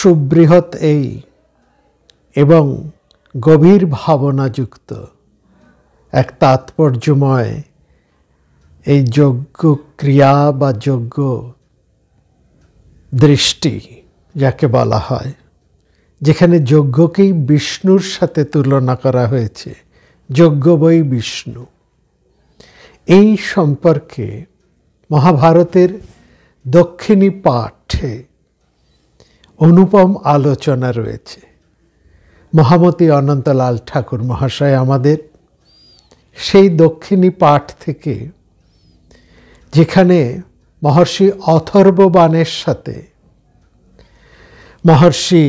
সুবৃহৎ এই এবং গভীর ভাবনাযুক্ত এক তাৎপর্যময় এই যজ্ঞ ক্রিয়া বা যজ্ঞ দৃষ্টি যাকে বলা হয়, যেখানে যজ্ঞকেই বিষ্ণুর সাথে তুলনা করা হয়েছে, যজ্ঞ বই বিষ্ণু, এই সম্পর্কে মহাভারতের দক্ষিণী পাঠে অনুপম আলোচনা রয়েছে। মহামতি অনন্তলাল ঠাকুর মহাশয় আমাদের সেই দক্ষিণী পাঠ থেকে, যেখানে মহর্ষি অথর্ববাণের সাথে মহর্ষি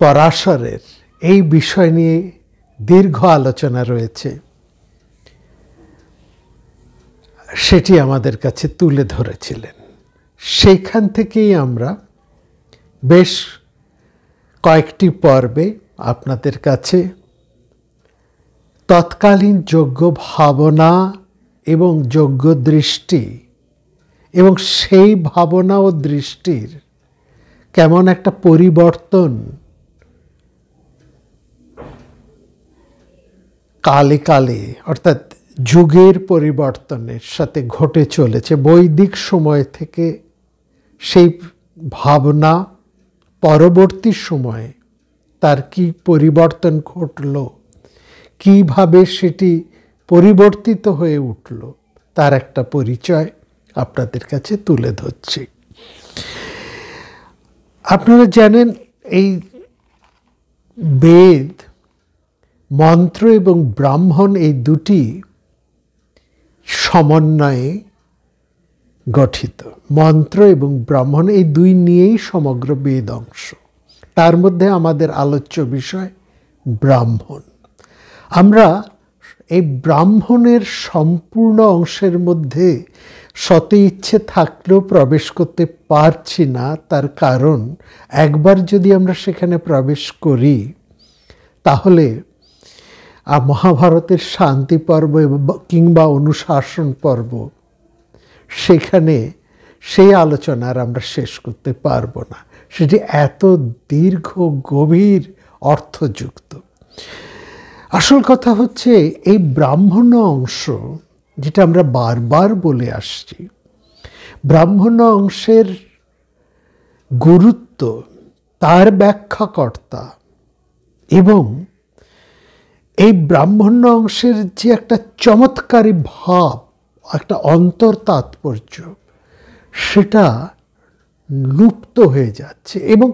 পরাশরের এই বিষয় নিয়ে দীর্ঘ আলোচনা রয়েছে, সেটি আমাদের কাছে তুলে ধরেছিলেন। সেইখান থেকেই আমরা বেশ কয়েকটি পর্বে আপনাদের কাছে তৎকালীন যজ্ঞ ভাবনা এবং যজ্ঞ দৃষ্টি এবং সেই ভাবনা ও দৃষ্টির কেমন একটা পরিবর্তন কালে কালে, অর্থাৎ যুগের পরিবর্তনের সাথে ঘটে চলেছে। বৈদিক সময় থেকে সেই ভাবনা পরবর্তী সময়ে তার কি পরিবর্তন ঘটল, কিভাবে সেটি পরিবর্তিত হয়ে উঠল, তার একটা পরিচয় আপনাদের কাছে তুলে ধরছি। আপনারা জানেন, এই বেদ, মন্ত্র এবং ব্রাহ্মণ এই দুটি সমন্বয়ে গঠিত। মন্ত্র এবং ব্রাহ্মণ এই দুই নিয়েই সমগ্র বেদ অংশ। তার মধ্যে আমাদের আলোচ্য বিষয় ব্রাহ্মণ। আমরা এই ব্রাহ্মণের সম্পূর্ণ অংশের মধ্যে শত ইচ্ছে থাকলেও প্রবেশ করতে পারছি না। তার কারণ, একবার যদি আমরা সেখানে প্রবেশ করি তাহলে মহাভারতের শান্তি পর্ব কিংবা অনুশাসন পর্ব, সেখানে সেই আলোচনা আর আমরা শেষ করতে পারবো না। সেটি এত দীর্ঘ, গভীর, অর্থযুক্ত। আসল কথা হচ্ছে, এই ব্রাহ্মণ অংশ যেটা আমরা বারবার বলে আসছি, ব্রাহ্মণ অংশের গুরুত্ব, তার ব্যাখ্যাকর্তা এবং এই ব্রাহ্মণ অংশের যে একটা চমৎকারী ভাব, একটা অন্তর তাৎপর্য, সেটা লুপ্ত হয়ে যাচ্ছে। এবং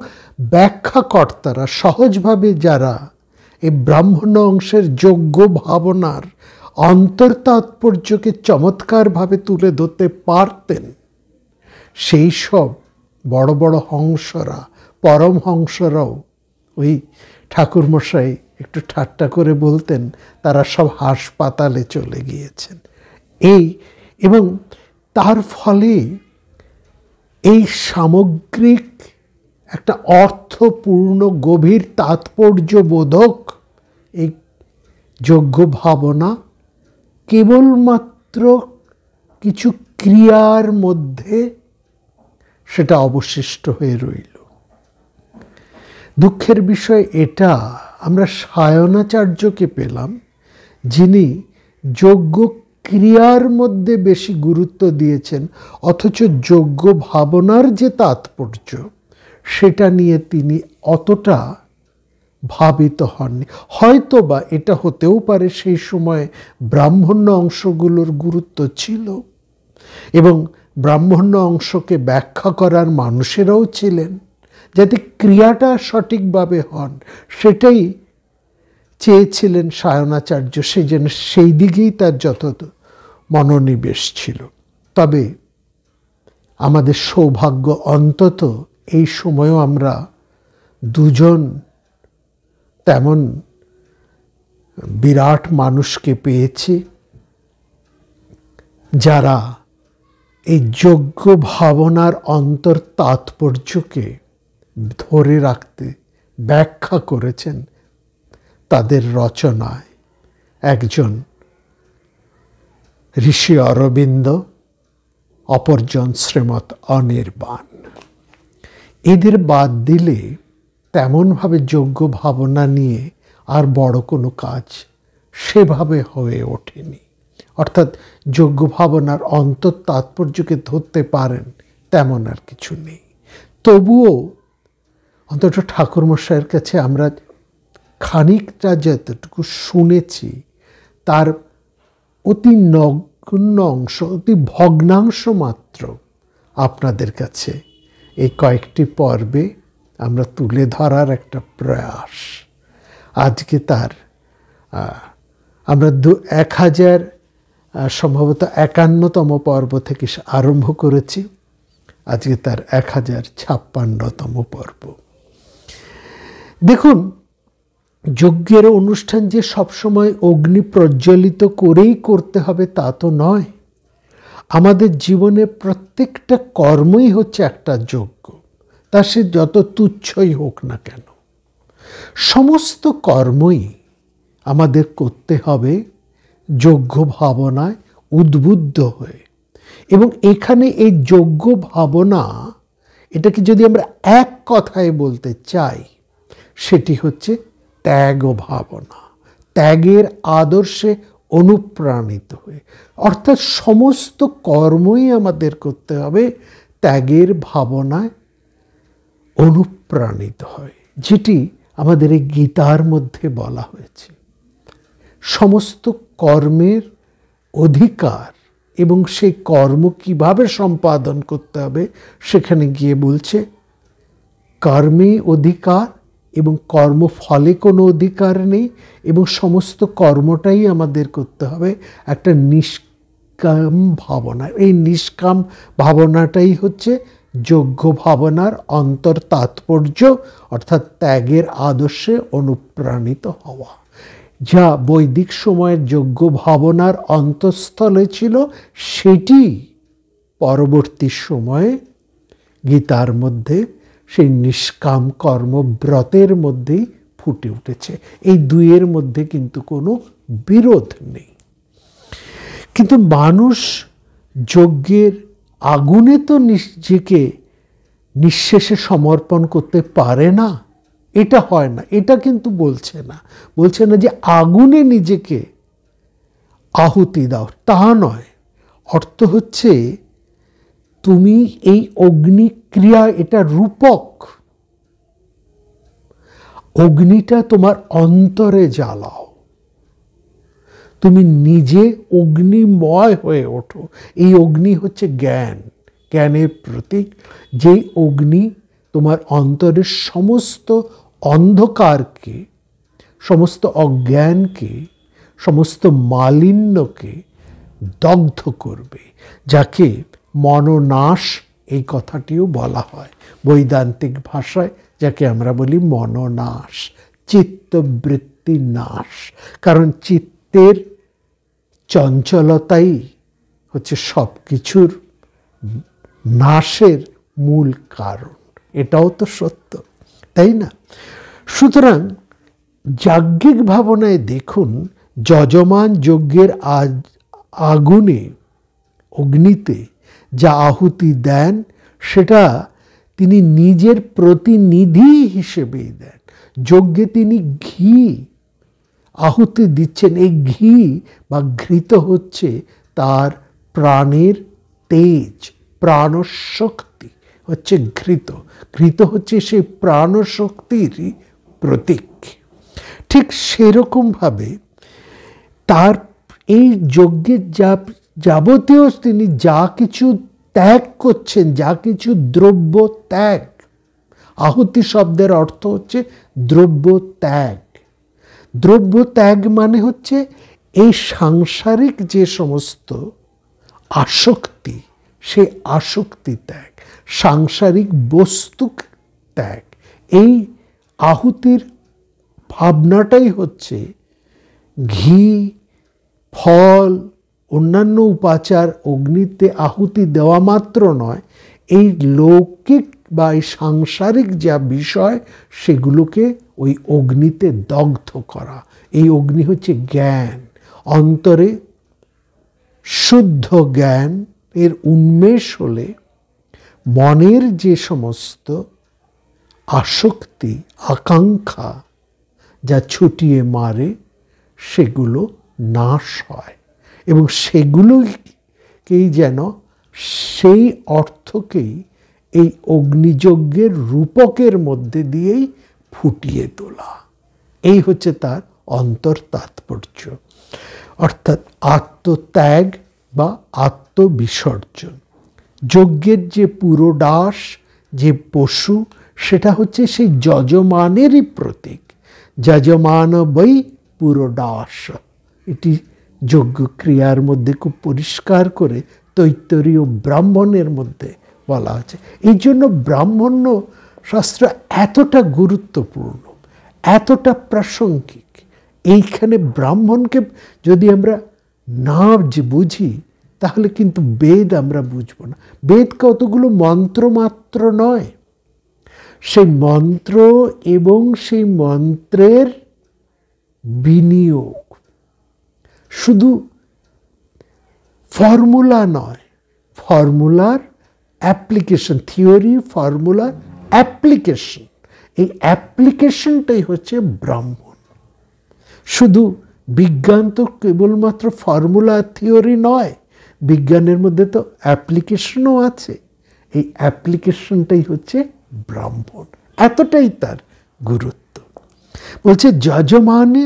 ব্যাখ্যাকর্তারা সহজভাবে যারা এই ব্রাহ্মণ অংশের যোগ্য ভাবনার অন্তর তাৎপর্যকে চমৎকারভাবে তুলে ধরতে পারতেন, সেই সব বড় বড় হংসরা, পরমহংসরাও, ওই ঠাকুরমশাই একটু ঠাট্টা করে বলতেন, তারা সব হাসপাতালে চলে গিয়েছেন। এবং তার ফলে এই সামগ্রিক একটা অর্থপূর্ণ, গভীর, তাৎপর্যবোধক এই যজ্ঞ ভাবনা কেবলমাত্র কিছু ক্রিয়ার মধ্যে সেটা অবশিষ্ট হয়ে রইল। দুঃখের বিষয় এটা, আমরা সায়নাচার্যকে পেলাম, যিনি যজ্ঞ ক্রিয়ার মধ্যে বেশি গুরুত্ব দিয়েছেন, অথচ যজ্ঞ ভাবনার যে তাৎপর্য, সেটা নিয়ে তিনি অতটা ভাবিত হননি। হয়তো বা এটা হতেও পারে সেই সময় ব্রাহ্মণ্য অংশগুলোর গুরুত্ব ছিল এবং ব্রাহ্মণ্য অংশকে ব্যাখ্যা করার মানুষেরাও ছিলেন, যাতে ক্রিয়াটা সঠিকভাবে হন, সেটাই চেয়েছিলেন সায়নাচার্য। সেই জন্য সেই দিকেই তার যথাযথ মনোনিবেশ ছিল। তবে আমাদের সৌভাগ্য, অন্তত এই সময়ও আমরা দুজন তেমন বিরাট মানুষকে পেয়েছি, যারা এই যজ্ঞ ভাবনার অন্তর তাৎপর্যকে ধরে রাখতে ব্যাখ্যা করেছেন তাদের রচনায়। একজন ঋষি অরবিন্দ, অপরজন শ্রীমৎ অনির্বাণ। এদের বাদ দিলে তেমনভাবে যোগ্য ভাবনা নিয়ে আর বড় কোনো কাজ সেভাবে হয়ে ওঠেনি। অর্থাৎ যোগ্য ভাবনার অন্তর তাৎপর্যকে ধরতে পারেন তেমন আর কিছু নেই। তবুও অন্তত ঠাকুরমশাইয়ের কাছে আমরা খানিকটা যতটুকু শুনেছি তার অতি নগণ্য অংশ, অতি ভগ্নাংশ মাত্র আপনাদের কাছে এই কয়েকটি পর্বে আমরা তুলে ধরার একটা প্রয়াস। আজকে তার আমরা 1000 সম্ভবত 51তম পর্ব থেকে আরম্ভ করেছি, আজকে তার 1056তম পর্ব। দেখুন, যজ্ঞের অনুষ্ঠান যে সবসময় অগ্নি প্রজ্বলিত করেই করতে হবে তা তো নয়। আমাদের জীবনে প্রত্যেকটা কর্মই হচ্ছে একটা যজ্ঞ, তা সে যত তুচ্ছই হোক না কেন। সমস্ত কর্মই আমাদের করতে হবে যোগ্য ভাবনায় উদ্বুদ্ধ হয়ে। এবং এখানে এই যোগ্য ভাবনা, এটাকে যদি আমরা এক কথায় বলতে চাই, সেটি হচ্ছে ত্যাগ ভাবনা, ত্যাগের আদর্শে অনুপ্রাণিত হয়ে। অর্থাৎ সমস্ত কর্মই আমাদের করতে হবে ত্যাগের ভাবনায় অনুপ্রাণিত হয়, যেটি আমাদের এই গীতার মধ্যে বলা হয়েছে। সমস্ত কর্মের অধিকার এবং সেই কর্ম কিভাবে সম্পাদন করতে হবে সেখানে গিয়ে বলছে কর্মে অধিকার এবং কর্মফলে কোনো অধিকার নেই, এবং সমস্ত কর্মটাই আমাদের করতে হবে একটা নিষ্কাম ভাবনা। এই নিষ্কাম ভাবনাটাই হচ্ছে যোগ্য ভাবনার অন্তর তাৎপর্য, অর্থাৎ ত্যাগের আদর্শে অনুপ্রাণিত হওয়া, যা বৈদিক সময়ের যোগ্য ভাবনার অন্তঃস্থলে ছিল, সেটি পরবর্তী সময়ে গীতার মধ্যে সেই নিষ্কাম কর্মব্রতের মধ্যেই ফুটে উঠেছে। এই দুইয়ের মধ্যে কিন্তু কোনো বিরোধ নেই। কিন্তু মানুষ যজ্ঞের আগুনে তো নিজেকে নিঃশেষে সমর্পণ করতে পারে না, এটা হয় না। এটা কিন্তু বলছে না যে আগুনে নিজেকে আহুতি দাও, তা নয়। অর্থ হচ্ছে তুমি এই অগ্নিক্রিয়া, এটা রূপক। অগ্নিটা তোমার অন্তরে জ্বালাও, তুমি নিজে অগ্নিময় হয়ে ওঠো। এই অগ্নি হচ্ছে জ্ঞান, জ্ঞানের প্রতীক। যে অগ্নি তোমার অন্তরের সমস্ত অন্ধকারকে, সমস্ত অজ্ঞানকে, সমস্ত মালিন্যকে দগ্ধ করবে, যাকে মনোনাশ এই কথাটিও বলা হয় বৈদান্তিক ভাষায়, যাকে আমরা বলি মনোনাশ, চিত্তবৃত্তি নাশ। কারণ চিত্তের চঞ্চলতাই হচ্ছে সব কিছুর নাশের মূল কারণ। এটাও তো সত্য, তাই না? সুতরাং যাজ্ঞিক ভাবনায় দেখুন, যজমান যজ্ঞের আগুনে, অগ্নিতে যা আহুতি দেন, সেটা তিনি নিজের প্রতিনিধি হিসেবেই দেন। যজ্ঞে তিনি ঘি আহুতি দিচ্ছেন। এই ঘি বা ঘৃত হচ্ছে তার প্রাণের তেজ, প্রাণশক্তি হচ্ছে ঘৃত। ঘৃত হচ্ছে সেই প্রাণশক্তিরই প্রতীক। ঠিক সেরকমভাবে তার এই যজ্ঞের যাবতীয় তিনি যা কিছু ত্যাগ করছেন, যা কিছু দ্রব্য ত্যাগ, আহুতি শব্দের অর্থ হচ্ছে দ্রব্য ত্যাগ। দ্রব্য ত্যাগ মানে হচ্ছে এই সাংসারিক যে সমস্ত আসক্তি, সেই আসক্তি ত্যাগ, সাংসারিক বস্তু ত্যাগ। এই আহুতির ভাবনাটাই হচ্ছে ঘি, ফল, অন্যান্য উপাচার অগ্নিতে আহুতি দেওয়া মাত্র নয়, এই লৌকিক বা এই সাংসারিক যা বিষয় সেগুলোকে ওই অগ্নিতে দগ্ধ করা। এই অগ্নি হচ্ছে জ্ঞান। অন্তরে শুদ্ধ জ্ঞান এর উন্মেষ হলে মনের যে সমস্ত আসক্তি, আকাঙ্ক্ষা যা ছুটিয়ে মারে সেগুলো নাশ হয়, এবং সেগুলোকেই যেন, সেই অর্থকেই এই অগ্নিযজ্ঞের রূপকের মধ্যে দিয়েই ফুটিয়ে তোলা। এই হচ্ছে তার অন্তর তাৎপর্য, অর্থাৎ আত্মত্যাগ বা আত্মবিসর্জন। যজ্ঞের যে পুরোডাস, যে পশু, সেটা হচ্ছে সেই যজমানেরই প্রতীক। যজমান বৈ পুরোডাস, এটি যজ্ঞ ক্রিয়ার মধ্যে খুব পরিষ্কার করে তৈত্তরীয় ব্রাহ্মণের মধ্যে বলা আছে। এই জন্য ব্রাহ্মণ্য শাস্ত্র এতটা গুরুত্বপূর্ণ, এতটা প্রাসঙ্গিক। এইখানে ব্রাহ্মণকে যদি আমরা না বুঝি তাহলে কিন্তু বেদ আমরা বুঝব না। বেদ কতগুলো মন্ত্র মাত্র নয়, সেই মন্ত্র এবং সেই মন্ত্রের বিনিয়োগ, শুধু ফর্মুলা নয়, ফর্মুলার অ্যাপ্লিকেশন, থিওরি, ফর্মুলার অ্যাপ্লিকেশন, এই অ্যাপ্লিকেশনটাই হচ্ছে ব্রাহ্মণ। শুধু বিজ্ঞান তো কেবলমাত্র ফর্মুলা থিওরি নয়, বিজ্ঞানের মধ্যে তো অ্যাপ্লিকেশনও আছে। এই অ্যাপ্লিকেশনটাই হচ্ছে ব্রাহ্মণ, এতটাই তার গুরুত্ব। বলছে যজমানে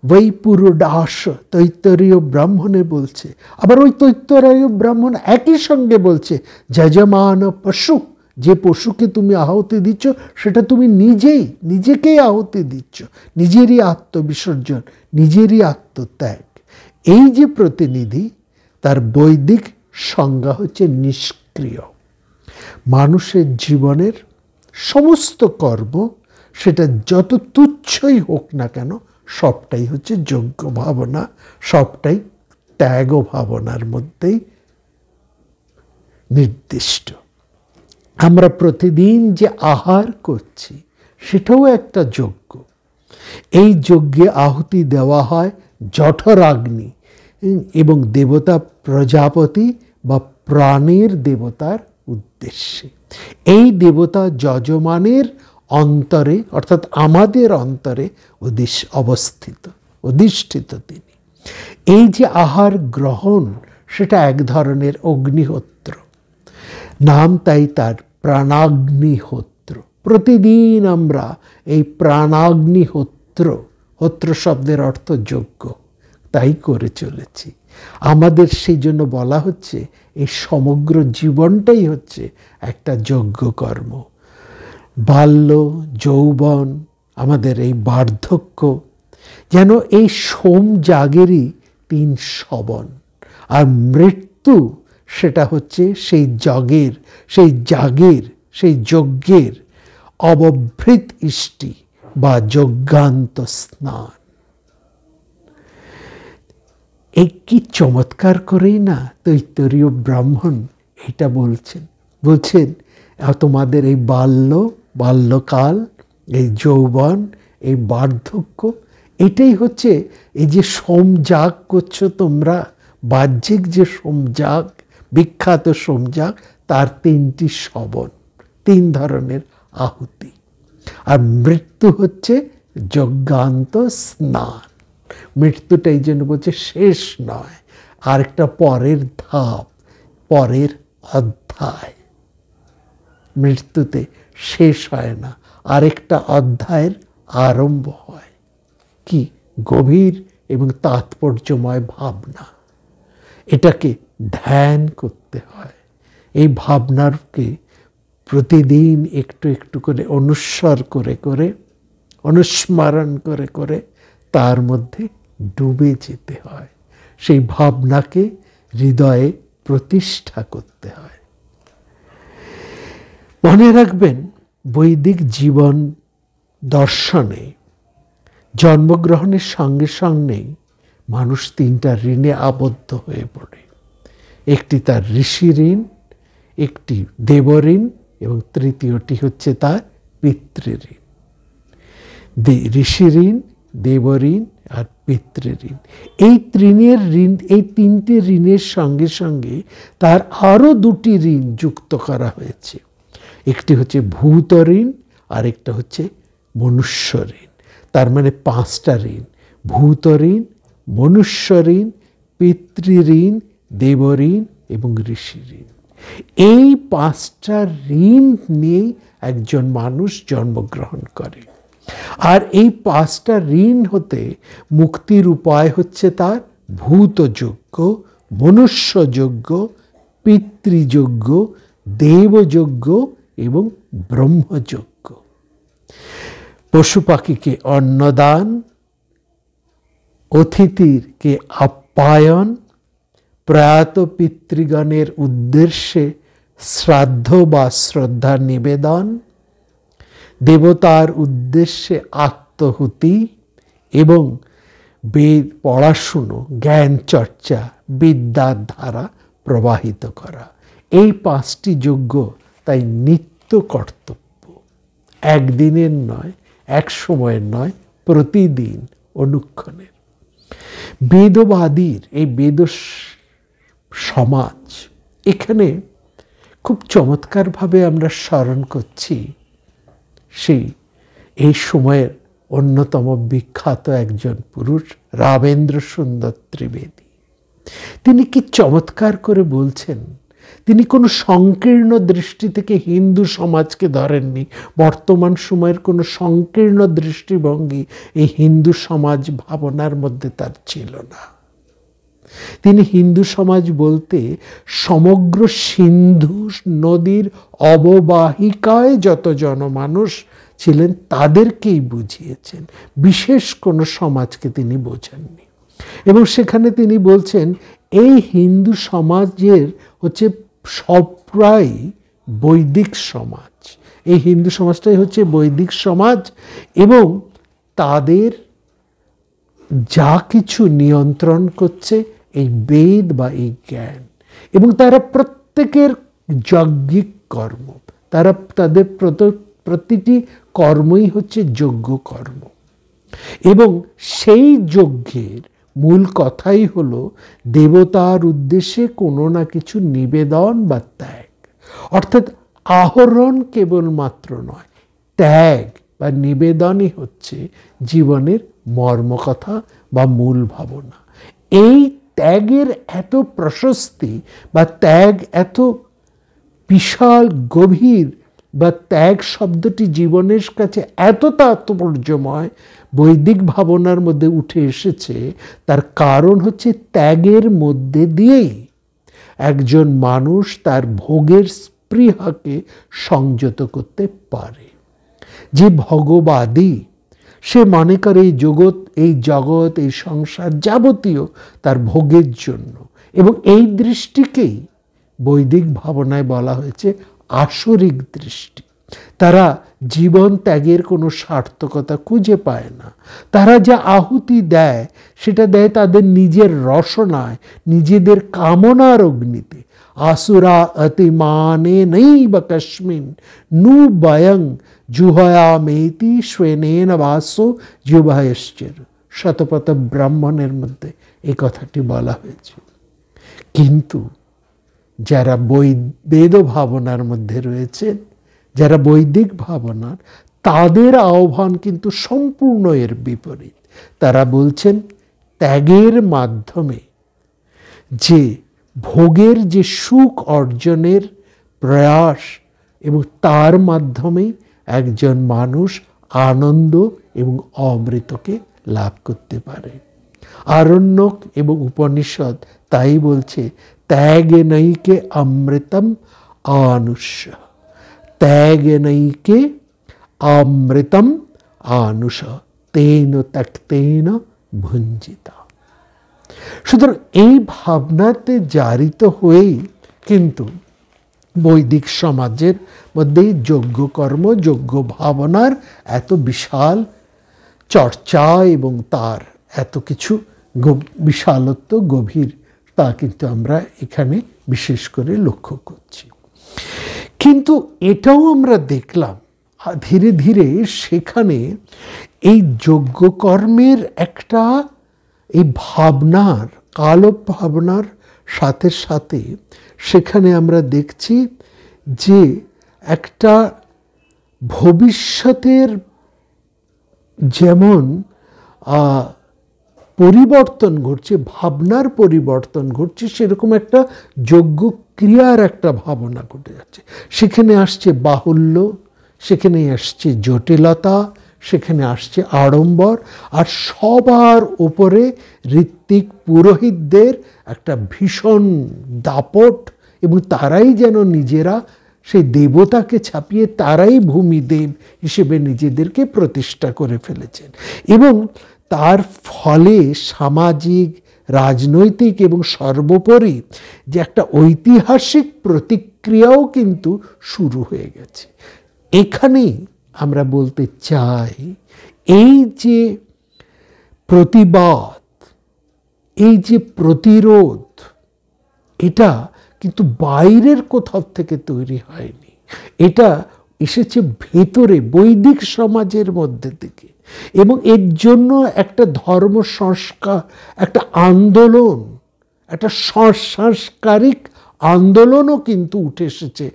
বৈ পুরোডাস, তৈত্তরীয় ব্রাহ্মণে বলছে। আবার ওই তৈত্তরীয় ব্রাহ্মণ একই সঙ্গে বলছে যজমান পশু, যে পশুকে তুমি আহুতি দিচ্ছ সেটা তুমি নিজেকেই আহুতি দিচ্ছ, নিজেরই আত্মবিসর্জন, নিজেরই আত্মত্যাগ। এই যে প্রতিনিধি, তার বৈদিক সংজ্ঞা হচ্ছে নিষ্ক্রিয়। মানুষের জীবনের সমস্ত কর্ম, সেটা যত তুচ্ছই হোক না কেন, সবটাই হচ্ছে যজ্ঞ ভাবনা, সবটাই ত্যাগ ভাবনার মধ্যেই নির্দিষ্ট। আমরা প্রতিদিন যে আহার করছি সেটাও একটা যজ্ঞ। এই যজ্ঞে আহুতি দেওয়া হয় জঠরাগ্নি এবং দেবতা প্রজাপতি বা প্রাণের দেবতার উদ্দেশ্যে। এই দেবতা যজমানের অন্তরে, অর্থাৎ আমাদের অন্তরে অধিষ্ঠিত তিনি। এই যে আহার গ্রহণ, সেটা এক ধরনের অগ্নিহোত্র, নাম তাই তার প্রাণাগ্নিহোত্র। প্রতিদিন আমরা এই প্রাণাগ্নিহোত্র, হোত্র শব্দের অর্থ যজ্ঞ, তাই করে চলেছি। আমাদের সেই জন্য বলা হচ্ছে এই সমগ্র জীবনটাই হচ্ছে একটা যজ্ঞ কর্ম। বাল্য, যৌবন, আমাদের এই বার্ধক্য, যেন এই সোম জাগেরই 3 শবন। আর মৃত্যু, সেটা হচ্ছে সেই যজ্ঞের অবভৃত ইষ্টি বা যজ্ঞান্ত স্নান। এই কি চমৎকার করেই না তৈত্তরীয় ব্রাহ্মণ এটা বলছেন। তোমাদের এই বাল্যকাল, এই যৌবন, এই বার্ধক্য, এটাই হচ্ছে এই যে সোমযাগ করছো তোমরা, বাহ্যিক যে সোমযাগ, বিখ্যাত সোমযাগ, তার 3টি শবন, 3 ধরনের আহুতি। আর মৃত্যু হচ্ছে যজ্ঞান্ত স্নান। মৃত্যুটাই যেন বলছে শেষ নয়, আরেকটা পরের ধাপ, পরের অধ্যায়। মৃত্যুতে শেষ হয় না, আরেকটা অধ্যায়ের আরম্ভ হয়। কি গভীর এবং তাৎপর্যময় ভাবনা! এটাকে ধ্যান করতে হয়। এই ভাবনাকে প্রতিদিন একটু একটু করে অনুস্মরণ করে তার মধ্যে ডুবে যেতে হয়। সেই ভাবনাকে হৃদয়ে প্রতিষ্ঠা করতে হয়। মনে রাখবেন, বৈদিক জীবন দর্শনে জন্মগ্রহণের সঙ্গে সঙ্গেই মানুষ 3টা ঋণে আবদ্ধ হয়ে পড়ে। একটি তার ঋষি ঋণ, একটি দেবঋণ, এবং তৃতীয়টি হচ্ছে তার পিতৃঋণ। ঋষি ঋণ, দেবঋণ আর পিতৃঋণ, এই 3টি ঋণের সঙ্গে সঙ্গে তার আরও 2টি ঋণ যুক্ত করা হয়েছে। একটি হচ্ছে ভূত ঋণ আরেকটা হচ্ছে মনুষ্য ঋণ। তার মানে 5টা ঋণ: ভূত ঋণ, মনুষ্য ঋণ, পিতৃঋণ, দেবঋণ এবং ঋষি ঋণ। এই 5টা ঋণ নিয়েই একজন মানুষ জন্মগ্রহণ করে। আর এই 5টা ঋণ হতে মুক্তির উপায় হচ্ছে তার ভূতযজ্ঞ, মনুষ্যযজ্ঞ, পিতৃযজ্ঞ, দেবযজ্ঞ এবং ব্রহ্মযজ্ঞ। পশু পাখিকে অন্নদান, অতিথিকে আপ্যায়ন, প্রয়াত পিতৃগণের উদ্দেশ্যে শ্রাদ্ধ বা শ্রদ্ধা নিবেদন, দেবতার উদ্দেশ্যে আত্মহুতি এবং বেদ পড়াশুনো, জ্ঞান চর্চা, বিদ্যার ধারা প্রবাহিত করা। এই 5টি যজ্ঞ তাই নিত্য কর্তব্য, একদিনের নয়, এক সময়ের নয়, প্রতিদিন, অনুক্ষণের। বেদবাদীর এই বেদ সমাজ, এখানে খুব চমৎকারভাবে আমরা স্মরণ করছি এই সময়ের অন্যতম বিখ্যাত একজন পুরুষ রামেন্দ্র সুন্দর ত্রিবেদী। তিনি কি চমৎকার করে বলছেন। তিনি কোনো সংকীর্ণ দৃষ্টি থেকে হিন্দু সমাজকে ধরেননি। বর্তমান সময়ের কোনো সংকীর্ণ দৃষ্টিভঙ্গি এই হিন্দু সমাজ ভাবনার মধ্যে তার ছিল না। তিনি হিন্দু সমাজ বলতে সমগ্র সিন্ধু নদীর অববাহিকায় যত জনমানুষ ছিলেন তাদেরকেই বুঝিয়েছেন, বিশেষ কোনো সমাজকে তিনি বোঝেননি। এবং সেখানে তিনি বলছেন এই হিন্দু সমাজের হচ্ছে সবটাই বৈদিক সমাজ, এই হিন্দু সমাজটাই হচ্ছে বৈদিক সমাজ এবং তাদের যা কিছু নিয়ন্ত্রণ করছে এই বেদ বা এই জ্ঞান, এবং তারা প্রত্যেকের যজ্ঞিক কর্ম, তাদের প্রতিটি কর্মই হচ্ছে যজ্ঞ কর্ম। এবং সেই যজ্ঞের মূল কথাই হলো দেবতার উদ্দেশ্যে কোনো না কিছু নিবেদন বা ত্যাগ, অর্থাৎ আহরণ কেবলমাত্র নয়, ত্যাগ বা নিবেদনই হচ্ছে জীবনের মর্মকথা বা মূল ভাবনা। এই ত্যাগের এত প্রশস্তি বা ত্যাগ এত বিশাল গভীর বা ত্যাগ শব্দটি জীবনের কাছে এত তাৎপর্যময় বৈদিক ভাবনার মধ্যে উঠে এসেছে, তার কারণ হচ্ছে ত্যাগের মধ্যে দিয়েই একজন মানুষ তার ভোগের স্পৃহাকে সংযত করতে পারে। যে ভোগবাদী সে মনে করে এই জগৎ এই সংসার যাবতীয় তার ভোগের জন্য, এবং এই দৃষ্টিকেই বৈদিক ভাবনায় বলা হয়েছে আসরিক দৃষ্টি। তারা জীবন ত্যাগের কোনো সার্থকতা খুঁজে পায় না। তারা যা আহুতি দেয় সেটা দেয় তাদের নিজের রসনায়, নিজেদের কামনার অগ্নিতে। আসুরা অতিমানে নৈব কস্মিন নু বয়ং জুহয়ামেতি স্বেনেন বাসো জুভয়শ্চির। শতপথ ব্রাহ্মণের মধ্যে এই কথাটি বলা হয়েছে। কিন্তু যারা বেদ ভাবনার মধ্যে রয়েছেন, যারা বৈদিক ভাবনার, তাদের আহ্বান কিন্তু সম্পূর্ণ এর বিপরীত। তারা বলছেন ত্যাগের মাধ্যমে যে ভোগের যে সুখ অর্জনের প্রয়াস, এবং তার মাধ্যমে একজন মানুষ আনন্দ এবং অমৃতকে লাভ করতে পারে। আরণ্যক এবং উপনিষদ তাই বলছে ত্যাগে নৈকে অমৃতম আনুষ, ত্যাগে নৈকে অমৃতম আনুষ তেন ত্যক্তেন ভুঞ্জিতা। সুতরাং এই ভাবনাতে জারিত হয়েই কিন্তু বৈদিক সমাজের মধ্যেই যজ্ঞ কর্ম, যজ্ঞ ভাবনার এত বিশাল চর্চা এবং তার এত কিছু বিশালত্ব, গভীর, তা কিন্তু আমরা এখানে বিশেষ করে লক্ষ্য করছি। কিন্তু এটাও আমরা দেখলাম ধীরে ধীরে সেখানে এই যজ্ঞকর্মের একটা এই ভাবনার, কালো ভাবনার সাথে সাথে সেখানে আমরা দেখছি যে একটা ভবিষ্যতের যেমন পরিবর্তন ঘটছে, ভাবনার পরিবর্তন ঘটছে, সেরকম একটা যজ্ঞ ক্রিয়ার একটা ভাবনা ঘটে যাচ্ছে। সেখানে আসছে বাহুল্য, সেখানে আসছে জটিলতা, সেখানে আসছে আড়ম্বর, আর সবার উপরে ঋত্বিক পুরোহিতদের একটা ভীষণ দাপট, এবং তারাই যেন নিজেরা সেই দেবতাকে ছাপিয়ে তারাই ভূমিদেব হিসেবে নিজেদেরকে প্রতিষ্ঠা করে ফেলেছেন। এবং তার ফলে সামাজিক, রাজনৈতিক এবং সর্বোপরি যে একটা ঐতিহাসিক প্রতিক্রিয়াও কিন্তু শুরু হয়ে গেছে। এখানেই আমরা বলতে চাই, এই যে প্রতিবাদ, এই যে প্রতিরোধ, এটা কিন্তু বাইরের কোথাও থেকে তৈরি হয়নি, এটা এসেছে ভেতরে বৈদিক সমাজের মধ্যে থেকে। এবং এর জন্য একটা ধর্ম সংস্কার, একটা আন্দোলন, একটা সাংস্কারিক আন্দোলনও কিন্তু উঠে এসেছে।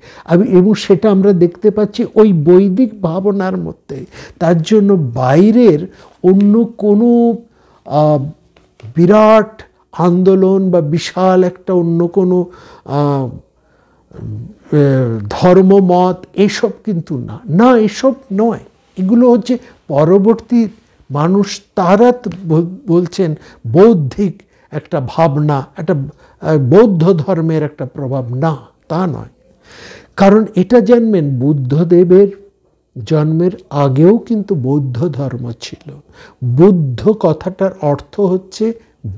এবং সেটা আমরা দেখতে পাচ্ছি ওই বৈদিক ভাবনার মধ্যে। তার জন্য বাইরের অন্য কোনো বিরাট আন্দোলন বা বিশাল একটা অন্য কোনো ধর্মমত এসব কিন্তু না, এসব নয়। এগুলো হচ্ছে পরবর্তী মানুষ, তারা বলছেন বৌদ্ধিক একটা ভাবনা, একটা বৌদ্ধ ধর্মের একটা প্রভাব। না, তা নয়। কারণ এটা জানবেন, বুদ্ধদেবের জন্মের আগেও কিন্তু বৌদ্ধ ধর্ম ছিল। বুদ্ধ কথাটার অর্থ হচ্ছে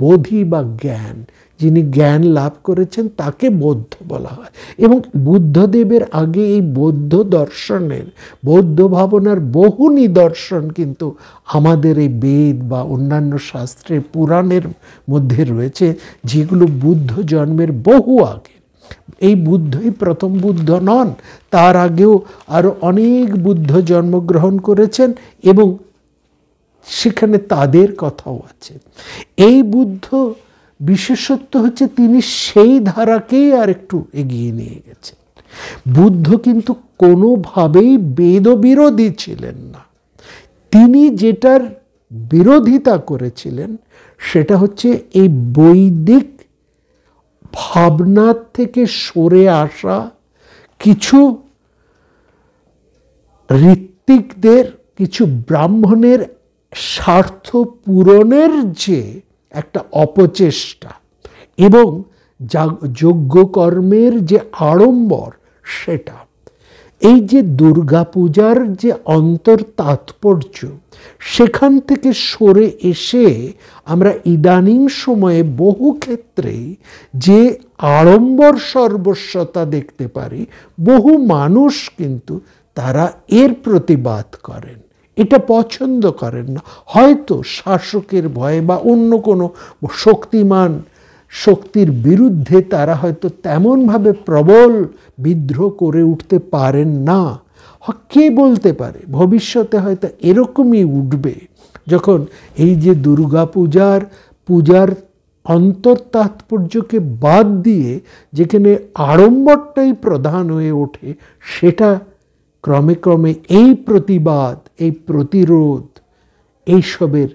বোধি বা জ্ঞান। যিনি জ্ঞান লাভ করেছেন তাকে বৌদ্ধ বলা হয়। এবং বুদ্ধদেবের আগে এই বৌদ্ধ দর্শনের, বৌদ্ধ ভাবনার বহু নিদর্শন কিন্তু আমাদের এই বেদ বা অন্যান্য শাস্ত্রের, পুরাণের মধ্যে রয়েছে, যেগুলো বুদ্ধ জন্মের বহু আগে। এই বুদ্ধই প্রথম বুদ্ধ নন, তার আগেও আরও অনেক বুদ্ধ জন্মগ্রহণ করেছেন এবং সেখানে তাদের কথাও আছে। এই বুদ্ধ বিশেষত্ব হচ্ছে তিনি সেই ধারাকেই আর একটু এগিয়ে নিয়ে গেছেন। বুদ্ধ কিন্তু কোনোভাবেই বেদ বিরোধী ছিলেন না। তিনি যেটার বিরোধিতা করেছিলেন সেটা হচ্ছে এই বৈদিক ভাবনার থেকে সরে আসা কিছু ঋত্বিকদের, কিছু ব্রাহ্মণের স্বার্থ পূরণের যে একটা অপচেষ্টা এবং যজ্ঞকর্মের যে আড়ম্বর, সেটা। এই যে দুর্গাপূজার যে অন্তর তাৎপর্য, সেখান থেকে সরে এসে আমরা ইদানিং সময়ে বহু ক্ষেত্রে যে আড়ম্বর সর্বস্বতা দেখতে পারি, বহু মানুষ কিন্তু তারা এর প্রতিবাদ করেন, এটা পছন্দ করেন না। হয়তো শাসকের ভয়ে বা অন্য কোনো শক্তিমান শক্তির বিরুদ্ধে তারা হয়তো তেমনভাবে প্রবল বিদ্রোহ করে উঠতে পারেন না। কে বলতে পারে, ভবিষ্যতে হয়তো এরকমই উঠবে, যখন এই যে পূজার অন্তর তাৎপর্যকে বাদ দিয়ে যেখানে আড়ম্বরটাই প্রধান হয়ে ওঠে, সেটা ক্রমে ক্রমে এই প্রতিবাদ, এই প্রতিরোধ, এইসবের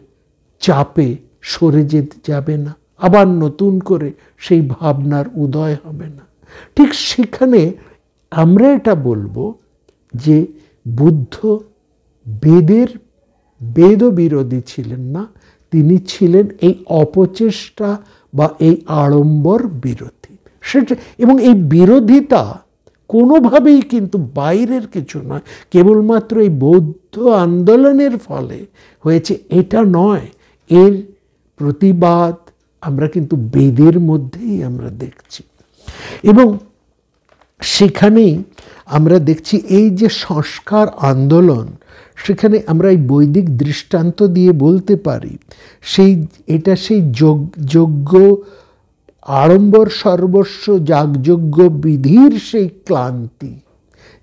চাপে সরে যেতে যাবে না, আবার নতুন করে সেই ভাবনার উদয় হবে না। ঠিক সেখানে আমরা এটা বলবো যে বুদ্ধ বেদ বিরোধী ছিলেন না, তিনি ছিলেন এই অপচেষ্টা বা এই আড়ম্বর বিরোধী। সেটা, এবং এই বিরোধিতা কোনোভাবেই কিন্তু বাইরের কিছু নয়, কেবলমাত্র এই বৌদ্ধ আন্দোলনের ফলে হয়েছে এটা নয়। এর প্রতিবাদ আমরা কিন্তু বেদের মধ্যেই আমরা দেখছি। এবং সেখানেই আমরা দেখছি এই যে সংস্কার আন্দোলন, সেখানে আমরা এই বৈদিক দৃষ্টান্ত দিয়ে বলতে পারি, এটা সেই যজ্ঞ আড়ম্বর সর্বস্ব যাগযজ্ঞ বিধির সেই ক্লান্তি,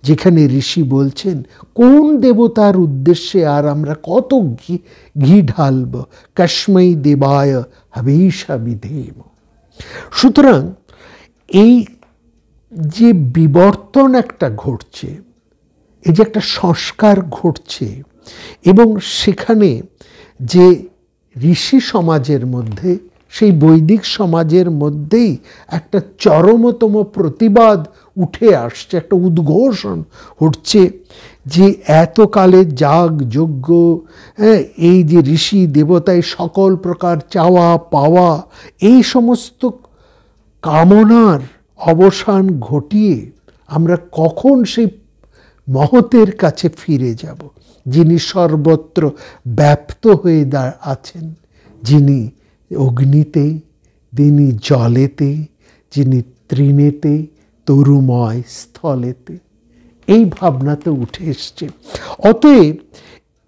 যেখানে ঋষি বলছেন কোন দেবতার উদ্দেশ্যে আর আমরা কত ঘি ঢালব, কস্मै দেবায় হবিষা বিধেম। সুতরাং এই যে বিবর্তন একটা ঘটছে, এই যে একটা সংস্কার ঘটছে, এবং সেখানে যে ঋষি সমাজের মধ্যে, সেই বৈদিক সমাজের মধ্যেই একটা চরমতম প্রতিবাদ উঠে আসছে, একটা উদ্ঘোষণ হচ্ছে যে এতকালে যাগ যজ্ঞ, এই যে ঋষি দেবতায় সকল প্রকার চাওয়া পাওয়া, এই সমস্ত কামনার অবসান ঘটিয়ে আমরা কখন সেই মহতের কাছে ফিরে যাব, যিনি সর্বত্র ব্যাপ্ত হয়ে আছেন, যিনি অগ্নিতে, যিনি জলেতে, যিনি তৃণেতে, তরুময় স্থলেতে। এই ভাবনাতে উঠে এসছে। অতএব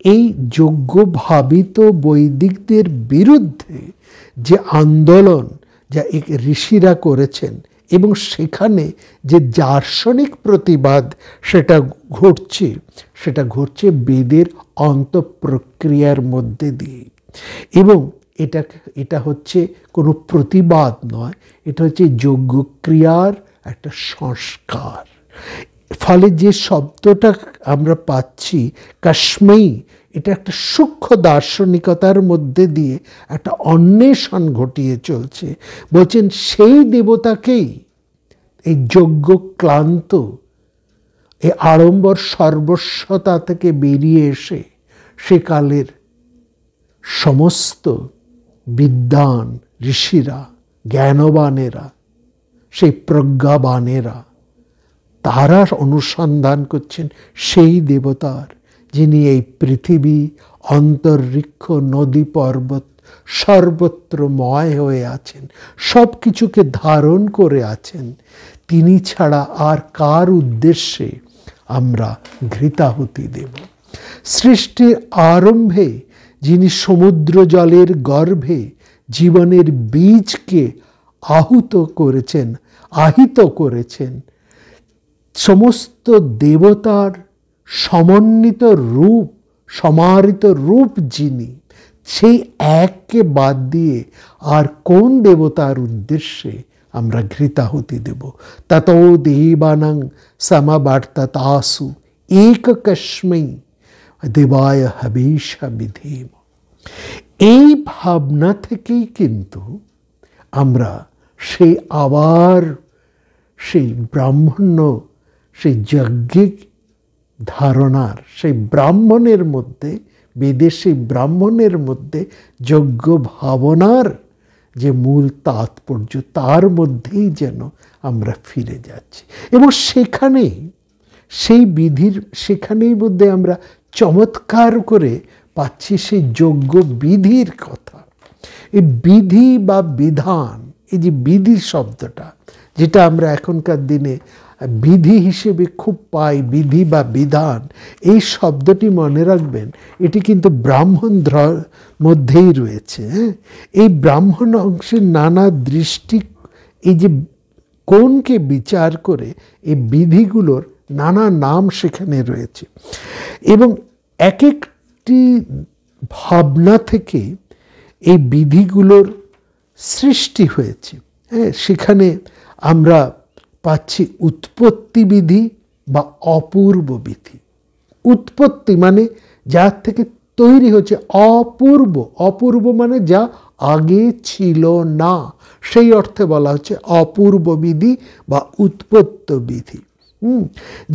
এই যোগ্য ভাবিত বৈদিকদের বিরুদ্ধে যে আন্দোলন যা ঋষিরা করেছেন, এবং সেখানে যে দার্শনিক প্রতিবাদ সেটা ঘটছে বেদের অন্তঃপ্রক্রিয়ার মধ্যে দিয়ে। এবং এটা হচ্ছে কোনো প্রতিবাদ নয়, এটা হচ্ছে যজ্ঞক্রিয়ার একটা সংস্কার। ফলে যে শব্দটা আমরা পাচ্ছি কাশ্মী, এটা একটা সূক্ষ্ম দার্শনিকতার মধ্যে দিয়ে একটা অন্বেষণ ঘটিয়ে চলছে। বলছেন সেই দেবতাকেই এই যজ্ঞ ক্লান্ত, এই আড়ম্বর সর্বস্বতা থেকে বেরিয়ে এসে সেকালের সমস্ত বিদ্বান ঋষিরা, জ্ঞানবানেরা, সেই প্রজ্ঞাবানেরা, তারা অনুসন্ধান করছেন সেই দেবতার, যিনি এই পৃথিবী, অন্তরিক্ষ, নদী পর্বত সর্বত্র ময় হয়ে আছেন, সব কিছুকে ধারণ করে আছেন। তিনি ছাড়া আর কার উদ্দেশ্যে আমরা ঘৃতাহুতি দেব? সৃষ্টির আরম্ভে যিনি সমুদ্র জলের গর্ভে জীবনের বীজকে আহিত করেছেন, সমস্ত দেবতার সমন্বিত রূপ, সমাহিত রূপ যিনি, সেই এককে বাদ দিয়ে আর কোন দেবতার উদ্দেশ্যে আমরা ঘৃতাহুতি দেব? ততো দেবানাং সমবর্ততাসু এককস্मै দেবায় হবিষা বিধেম। এই ভাবনা থেকেই কিন্তু আমরা সেই ব্রাহ্মণ্য, সেই যজ্ঞিক ধারণার, সেই ব্রাহ্মণের মধ্যে, বেদের সেই ব্রাহ্মণের মধ্যে যজ্ঞ ভাবনার যে মূল তাৎপর্য, তার মধ্যেই যেন আমরা ফিরে যাচ্ছি। এবং সেখানেই মধ্যে আমরা চমৎকার করে পাচ্ছি সেই যজ্ঞ বিধির কথা। এই বিধি বা বিধান, এই যে বিধি শব্দটা, যেটা আমরা এখনকার দিনে বিধি হিসেবে খুব পাই, বিধি বা বিধান, এই শব্দটি মনে রাখবেন, এটি কিন্তু ব্রাহ্মণ মধ্যেই রয়েছে। এই ব্রাহ্মণ অংশের নানা দৃষ্টি, এই যে কোনকে বিচার করে এই বিধিগুলোর নানা নাম সেখানে রয়েছে, এবং এক একটি ভাবনা থেকে এই বিধিগুলোর সৃষ্টি হয়েছে। সেখানে আমরা পাচ্ছি উৎপত্তি বিধি বা অপূর্ব বিধি। উৎপত্তি মানে যার থেকে তৈরি হচ্ছে, অপূর্ব মানে যা আগে ছিল না, সেই অর্থে বলা হচ্ছে অপূর্ব বিধি বা উৎপত্ত বিধি।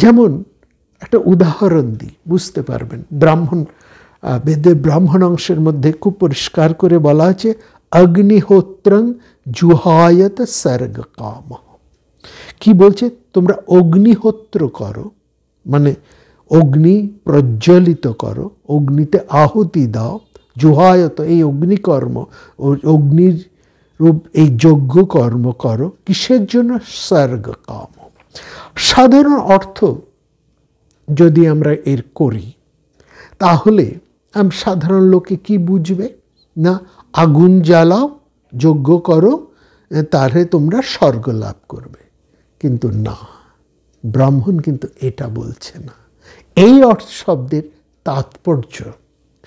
যেমন একটা উদাহরণ দিই, বুঝতে পারবেন। বেদের ব্রাহ্মণ অংশের মধ্যে খুব পরিষ্কার করে বলা আছে, অগ্নিহোত্রং জুহায়ত সর্গ কাম। কি বলছে? তোমরা অগ্নিহোত্র করো, মানে অগ্নি প্রজ্বলিত করো, অগ্নিতে আহুতি দাও। জুহায়ত, এই অগ্নিকর্ম, অগ্নির রূপ এই যজ্ঞ কর্ম করো। কিসের জন্য? সর্গ কাম। সাধারণ অর্থ যদি আমরা এর করি, তাহলে সাধারণ লোকে কি বুঝবে? না, আগুন জ্বালাও, যজ্ঞ করো, তাহলে তোমরা স্বর্গ লাভ করবে। কিন্তু না, ব্রাহ্মণ কিন্তু এটা বলছে না। এই অর্থ শব্দের তাৎপর্য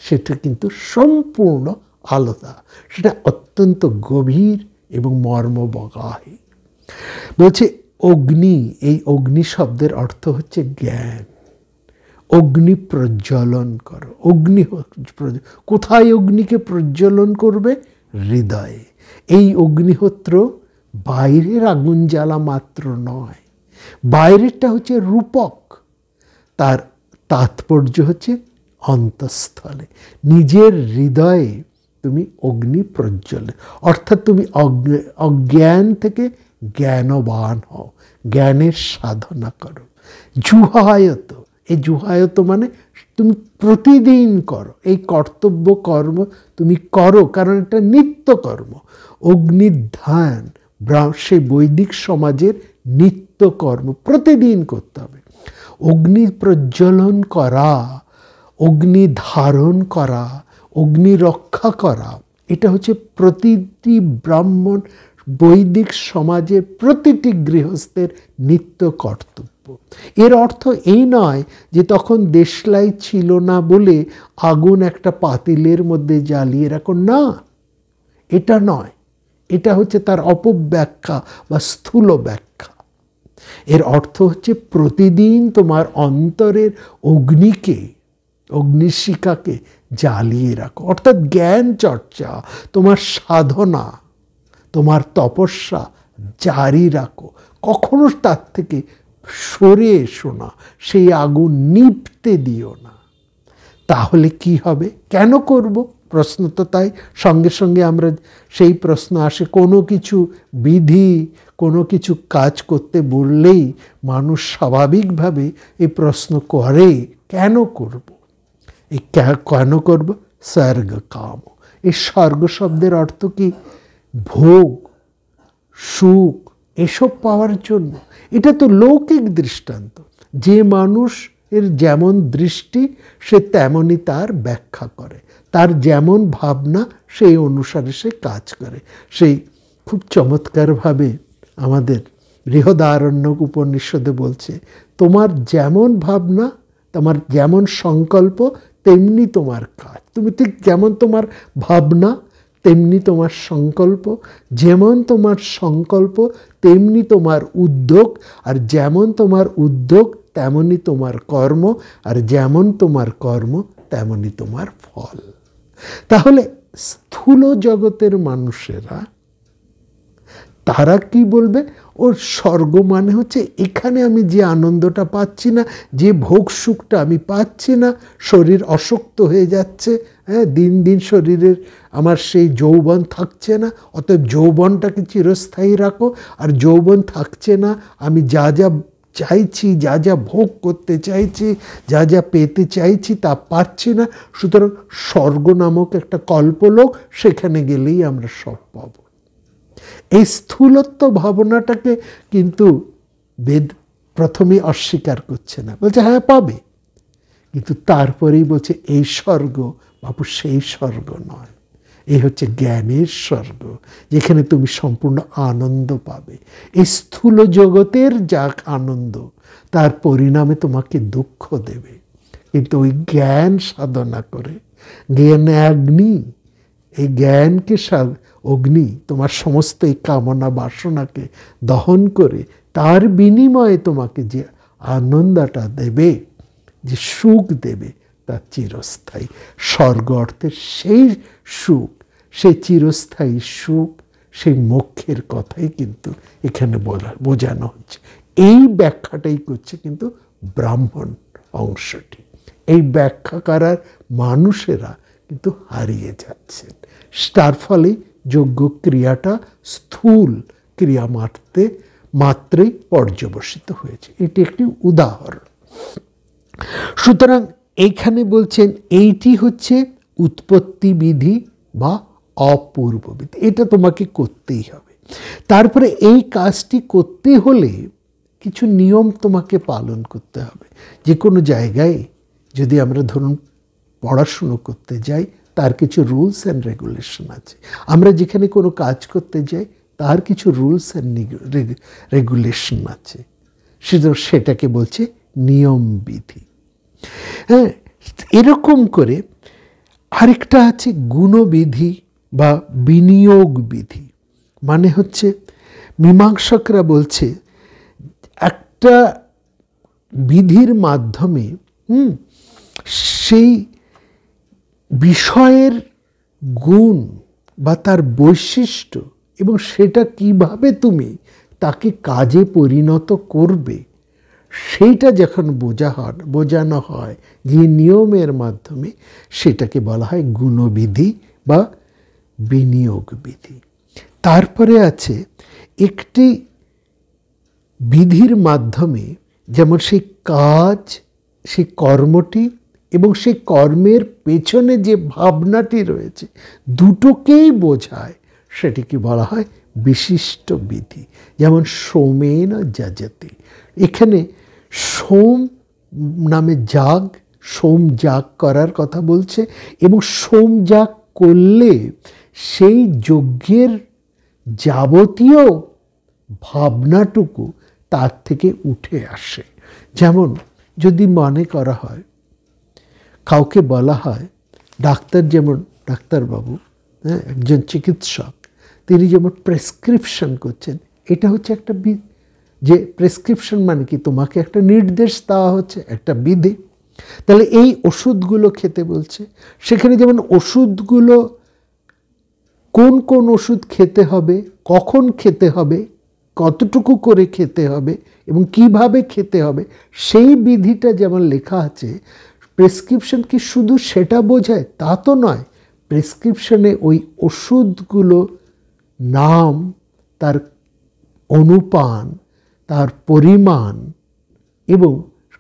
সেটা কিন্তু সম্পূর্ণ আলাদা, সেটা অত্যন্ত গভীর এবং মর্মবগাহী। বলছে অগ্নি, এই অগ্নি শব্দের অর্থ হচ্ছে জ্ঞান। অগ্নি প্রজ্বলন করো। কোথায় অগ্নিকে প্রজ্বলন করবে? হৃদয়ে। এই অগ্নিহোত্র বাইরের আগুন জ্বালা মাত্র নয়, বাইরেরটা হচ্ছে রূপক, তার তাৎপর্য হচ্ছে অন্তঃস্থলে, নিজের হৃদয়ে তুমি অগ্নি প্রজ্বলন, অর্থাৎ তুমি অজ্ঞান থেকে জ্ঞানবান হও, জ্ঞানের সাধনা করো। জুহায়ত, এই জুহায়ত মানে তুমি প্রতিদিন করো, এই কর্তব্য কর্ম তুমি করো, কারণ এটা নিত্য কর্ম। অগ্নিধ্যান সেই বৈদিক সমাজের নিত্য কর্ম, প্রতিদিন করতে হবে। অগ্নি প্রজ্বলন করা, অগ্নি ধারণ করা, অগ্নি রক্ষা করা, এটা হচ্ছে প্রতিটি ব্রাহ্মণ, বৈদিক সমাজের প্রতিটি গৃহস্থের নিত্য কর্তব্য। এর অর্থ এই নয় যে তখন দেশলাই ছিল না বলে আগুন একটা পাতিলের মধ্যে জ্বালিয়ে রাখো, না, এটা নয়। এটা হচ্ছে তার অপব্যাখ্যা বা স্থূল ব্যাখ্যা। এর অর্থ হচ্ছে প্রতিদিন তোমার অন্তরের অগ্নিকে, অগ্নিশিখাকে জ্বালিয়ে রাখো, অর্থাৎ জ্ঞান চর্চা, তোমার সাধনা, তোমার তপস্যা জারি রাখো, কখনো তার থেকে সরে এসো না, সেই আগুন নিভতে দিও না। তাহলে কি হবে? কেন করব? প্রশ্ন তো তাই। সঙ্গে সঙ্গে আমরা সেই প্রশ্ন আসে, কোনো কিছু বিধি, কোনো কিছু কাজ করতে বললেই মানুষ স্বাভাবিকভাবে এই প্রশ্ন করে, কেন করব? এই কেন করব? স্বর্গ কাম। এই স্বর্গ শব্দের অর্থ কি? ভোগ, সুখ, এসব পাওয়ার জন্য। এটা তো লৌকিক দৃষ্টান্ত। যে মানুষ এর যেমন দৃষ্টি সে তেমনই তার ব্যাখ্যা করে, তার যেমন ভাবনা সেই অনুসারে সে কাজ করে। সেই খুব চমৎকারভাবে আমাদের বৃহদারণ্যক উপনিষদে বলছে, তোমার যেমন ভাবনা, তোমার যেমন সংকল্প, তেমনি তোমার কাজ। তুমি ঠিক যেমন তোমার ভাবনা তেমনি তোমার সংকল্প, যেমন তোমার সংকল্প তেমনি তোমার উদ্যোগ, আর যেমন তোমার উদ্যোগ তেমনি তোমার কর্ম, আর যেমন তোমার কর্ম তেমনি তোমার ফল। তাহলে স্থূল জগতের মানুষেরা তারা কি বলবে? ওর স্বর্গ মানে হচ্ছে এখানে আমি যে আনন্দটা পাচ্ছি না, যে ভোগ সুখটা আমি পাচ্ছি না, শরীর অশক্ত হয়ে যাচ্ছে, হ্যাঁ, দিন দিন শরীরের আমার সেই যৌবন থাকছে না, অতএব যৌবনটাকে চিরস্থায়ী রাখো। আর যৌবন থাকছে না, আমি যা যা চাইছি, যা যা ভোগ করতে চাইছি, যা যা পেতে চাইছি তা পাচ্ছি না, সুতরাং স্বর্গ নামক একটা কল্পলোক, সেখানে গেলেই আমরা সব পাবো। এই স্থূলত্ব ভাবনাটাকে কিন্তু বেদ প্রথমে অস্বীকার করছে না, বলছে হ্যাঁ পাবে, কিন্তু তারপরেই বলছে এই স্বর্গ বাবু সেই স্বর্গ নয়, এই হচ্ছে জ্ঞানের স্বর্গ, যেখানে তুমি সম্পূর্ণ আনন্দ পাবে। এই স্থূল জগতের যা আনন্দ তার পরিণামে তোমাকে দুঃখ দেবে, কিন্তু ওই জ্ঞান সাধনা করে, জ্ঞান অগ্নি, এই জ্ঞানকে অগ্নি তোমার সমস্ত এই কামনা বাসনাকে দহন করে তার বিনিময়ে তোমাকে যে আনন্দটা দেবে, যে সুখ দেবে, তা চিরস্থায়ী। স্বর্গ অর্থের সেই সুখ, সেই চিরস্থায়ী সুখ, সেই মোক্ষের কথাই কিন্তু এখানে বোঝানো হচ্ছে। এই ব্যাখ্যাটাই করছে কিন্তু ব্রাহ্মণ অংশটি। এই ব্যাখ্যা করার মানুষেরা কিন্তু হারিয়ে যাচ্ছেন, তার ফলে যোগ্য ক্রিয়াটা স্থূল ক্রিয়া মাত্রেই পর্যবসিত হয়েছে। এটি একটি উদাহরণ। সুতরাং এইখানে বলছেন এইটি হচ্ছে উৎপত্তি বিধি বা অপূর্ব বিধি, এটা তোমাকে করতেই হবে। তারপরে এই কাজটি করতে হলে কিছু নিয়ম তোমাকে পালন করতে হবে। যে কোনো জায়গায় যদি আমরা ধরুন পড়াশুনো করতে যাই, তার কিছু রুলস অ্যান্ড রেগুলেশন আছে। আমরা যেখানে কোনো কাজ করতে যাই তার কিছু রুলস অ্যান্ড রেগুলেশন আছে, সেটাকে বলছে নিয়ম বিধি। হ্যাঁ, এরকম করে আরেকটা আছে গুণবিধি বা বিনিয়োগ বিধি। মানে হচ্ছে মীমাংসকরা বলছে একটা বিধির মাধ্যমে সেই বিষয়ের গুণ বা তার বৈশিষ্ট্য এবং সেটা কিভাবে তুমি তাকে কাজে পরিণত করবে সেইটা যখন বোঝানো হয় যে নিয়মের মাধ্যমে, সেটাকে বলা হয় গুণবিধি বা বিনিয়োগ বিধি। তারপরে আছে একটি বিধির মাধ্যমে যেমন সেই কাজ, সেই কর্মটি এবং সেই কর্মের পেছনে যে ভাবনাটি রয়েছে দুটোকেই বোঝায়, সেটিকে বলা হয় বিশিষ্ট বিধি। যেমন সোমেন যজতি, এখানে সোম নামে যাগ, সোম যাগ করার কথা বলছে এবং সোম যাগ করলে সেই যজ্ঞের যাবতীয় ভাবনাটুকু তার থেকে উঠে আসে। যেমন যদি মনে করা হয়, কাউকে বলা হয়, ডাক্তার যেমন ডাক্তারবাবু, একজন চিকিৎসক, তিনি যেমন প্রেসক্রিপশন করছেন, এটা হচ্ছে একটা যে প্রেসক্রিপশন মানে কি, তোমাকে একটা নির্দেশ দেওয়া হচ্ছে, একটা বিধি। তাহলে এই ওষুধগুলো খেতে বলছে, সেখানে যেমন ওষুধগুলো কোন কোন ওষুধ খেতে হবে, কখন খেতে হবে, কতটুকু করে খেতে হবে এবং কিভাবে খেতে হবে, সেই বিধিটা যেমন লেখা আছে। প্রেসক্রিপশন কি শুধু সেটা বোঝায়? তা তো নয়। প্রেসক্রিপশনে ওই ওষুধগুলো নাম, তার অনুপান, তার পরিমাণ এবং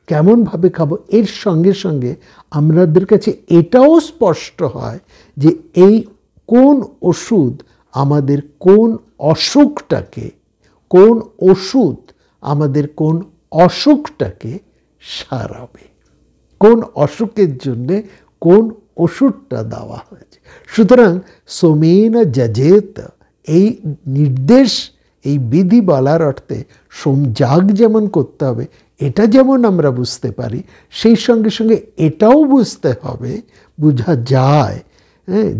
কেমনভাবে খাবো, এর সঙ্গে সঙ্গে আমাদের কাছে এটাও স্পষ্ট হয় যে এই কোন ওষুধ আমাদের কোন অসুখটাকে, কোন ওষুধ আমাদের কোন অসুখটাকে সারাবে, কোন অসুখের জন্যে কোন ওষুধটা দেওয়া হয়েছে। সুতরাং সোমেন যজেত, এই নির্দেশ, এই বিধি বলার অর্থে সোমযাগ যেমন করতে হবে এটা যেমন আমরা বুঝতে পারি, সেই সঙ্গে সঙ্গে এটাও বুঝতে হবে, বোঝা যায়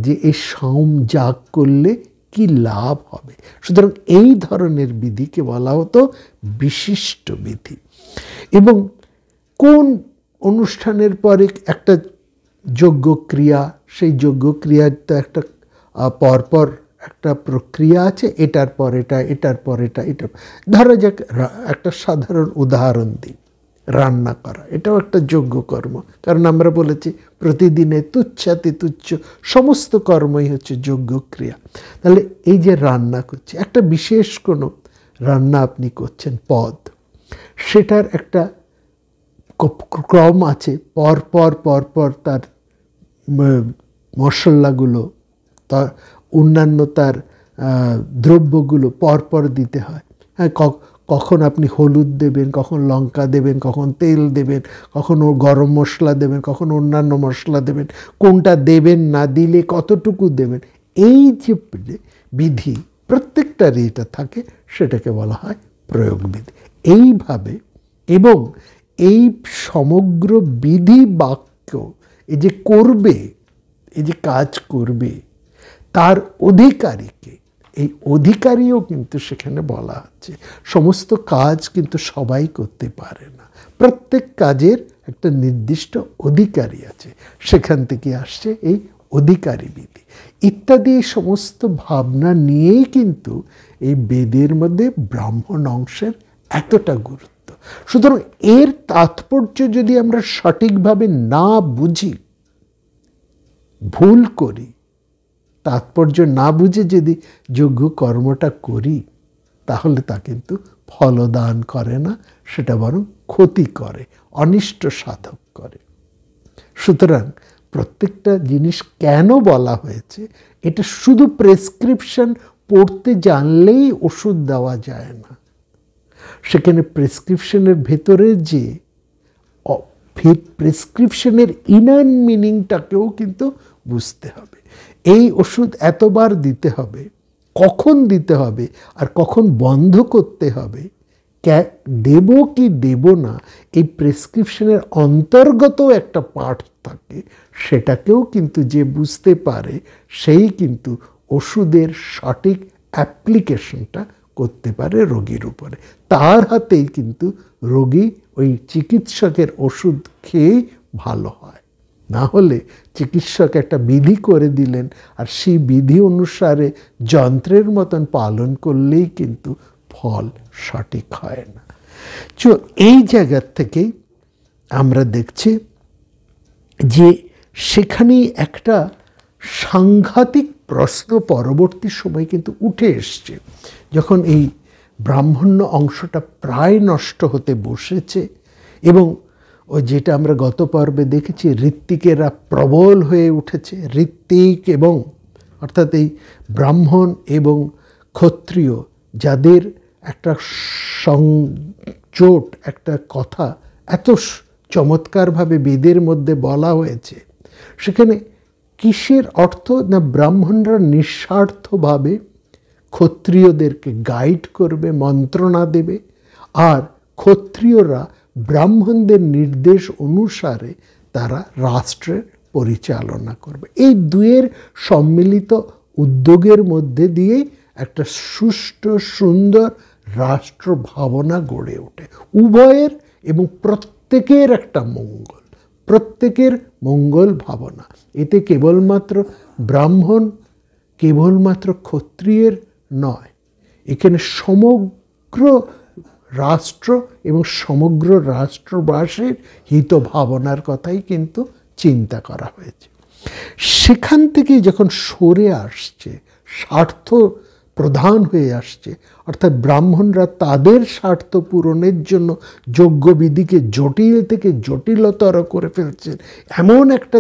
যে এই সোমযাগ করলে কি লাভ হবে। সুতরাং এই ধরনের বিধিকে বলা হতো বিশিষ্ট বিধি। এবং কোন অনুষ্ঠানের পরে একটা যজ্ঞক্রিয়া, সেই যজ্ঞক্রিয়ার তো একটা পরপর একটা প্রক্রিয়া আছে, এটার পর এটা, এটার পর এটা, এটা ধরা যাক একটা সাধারণ উদাহরণ দিই, রান্না করা, এটাও একটা যজ্ঞকর্ম। কারণ আমরা বলেছি প্রতিদিনে তুচ্ছাতি তুচ্ছ সমস্ত কর্মই হচ্ছে যজ্ঞক্রিয়া। তাহলে এই যে রান্না করছে, একটা বিশেষ কোনো রান্না আপনি করছেন, পদ, সেটার একটা ক্রম আছে, পরপর তার মশলাগুলো, তার অন্যান্য তার দ্রব্যগুলো পরপর দিতে হয়। হ্যাঁ, কখন আপনি হলুদ দেবেন, কখন লঙ্কা দেবেন, কখন তেল দেবেন, কখন গরম মশলা দেবেন, কখন অন্যান্য মশলা দেবেন, কোনটা দেবেন, না দিলে কতটুকু দেবেন, এই যে বিধি প্রত্যেকটারই এটা থাকে, সেটাকে বলা হয় প্রয়োগ বিধি। এইভাবে এবং এই সমগ্র বিধি বাক্য, এই যে করবে, এই যে কাজ করবে, তার অধিকারীকে, এই অধিকারীও কিন্তু সেখানে বলা হচ্ছে। সমস্ত কাজ কিন্তু সবাই করতে পারে না, প্রত্যেক কাজের একটা নির্দিষ্ট অধিকারী আছে, সেখান থেকে আসছে এই অধিকারী বিধি ইত্যাদি। সমস্ত ভাবনা নিয়েই কিন্তু এই বেদের মধ্যে ব্রাহ্মণ অংশের এতটা গুরুত্ব। সুতরাং এর তাৎপর্য যদি আমরা সঠিকভাবে না বুঝি, ভুল করি, তাৎপর্য না বুঝে যদি যজ্ঞ কর্মটা করি, তাহলে তা কিন্তু ফলদান করে না, সেটা বরং ক্ষতি করে, অনিষ্ট সাধক করে। সুতরাং প্রত্যেকটা জিনিস কেন বলা হয়েছে, এটা শুধু প্রেসক্রিপশন পড়তে জানলেই ওষুধ দেওয়া যায় না। সেখানে প্রেসক্রিপশনের ভেতরে যে প্রেসক্রিপশনের ইনার মিনিংটাকেও কিন্তু বুঝতে হবে। এই ওষুধ এতবার দিতে হবে, কখন দিতে হবে আর কখন বন্ধ করতে হবে, দেব কি দেব না, এই প্রেসক্রিপশনের অন্তর্গত একটা পাঠ থাকে, সেটাকেও কিন্তু যে বুঝতে পারে, সেই কিন্তু ওষুধের সঠিক অ্যাপ্লিকেশনটা করতে পারে রোগীর উপরে। তার হাতেই কিন্তু রোগী ওই চিকিৎসকের ওষুধ খেয়েই ভালো হয়। না হলে চিকিৎসক একটা বিধি করে দিলেন, আর সেই বিধি অনুসারে যন্ত্রের মতন পালন করলেই কিন্তু ফল সঠিক হয় না। এই জায়গার থেকেই আমরা দেখছি যে সেখানেই একটা সাংঘাতিক প্রশ্ন পরবর্তী সময় কিন্তু উঠে এসছে, যখন এই ব্রাহ্মণ্য অংশটা প্রায় নষ্ট হতে বসেছে এবং ওই যেটা আমরা গত পর্বে দেখেছি, ঋত্বিকেরা প্রবল হয়ে উঠেছে। ঋত্বিক এবং অর্থাৎ এই ব্রাহ্মণ এবং ক্ষত্রিয়, যাদের একটা সংজোট, একটা কথা এত চমৎকারভাবে বেদের মধ্যে বলা হয়েছে, সেখানে কিসের অর্থ না ব্রাহ্মণরা নিঃস্বার্থভাবে ক্ষত্রিয়দেরকে গাইড করবে, মন্ত্রণা দেবে, আর ক্ষত্রিয়রা ব্রাহ্মণদের নির্দেশ অনুসারে তারা রাষ্ট্রের পরিচালনা করবে। এই দুয়ের সম্মিলিত উদ্যোগের মধ্যে দিয়েই একটা সুষ্ঠু সুন্দর রাষ্ট্র ভাবনা গড়ে ওঠে। উভয়ের এবং প্রত্যেকের একটা মঙ্গল, প্রত্যেকের মঙ্গল ভাবনা। এতে কেবলমাত্র ব্রাহ্মণ, কেবলমাত্র ক্ষত্রিয়ের নয়, এখানে সমগ্র রাষ্ট্র এবং সমগ্র রাষ্ট্রবাসীর হিত ভাবনার কথাই কিন্তু চিন্তা করা হয়েছে। সেখান থেকে যখন সরে আসছে, স্বার্থ প্রধান হয়ে আসছে, অর্থাৎ ব্রাহ্মণরা তাদের স্বার্থ পূরণের জন্য যজ্ঞবিধিকে জটিল থেকে জটিলতর করে ফেলছেন, এমন একটা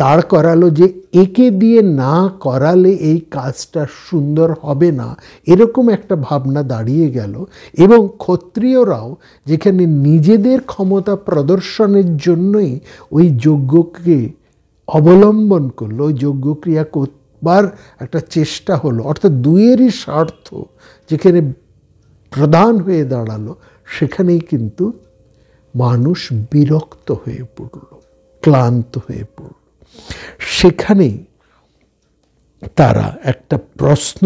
দাঁড় করালো যে একে দিয়ে না করালে এই কাজটা সুন্দর হবে না, এরকম একটা ভাবনা দাঁড়িয়ে গেল। এবং ক্ষত্রিয়রাও যেখানে নিজেদের ক্ষমতা প্রদর্শনের জন্যই ওই যজ্ঞকে অবলম্বন করলো, ওই যজ্ঞক্রিয়া করবার একটা চেষ্টা হলো, অর্থাৎ দুয়েরই স্বার্থ যেখানে প্রধান হয়ে দাঁড়ালো, সেখানেই কিন্তু মানুষ বিরক্ত হয়ে পড়ল, ক্লান্ত হয়ে পড়ল। সেখানেই তারা একটা প্রশ্ন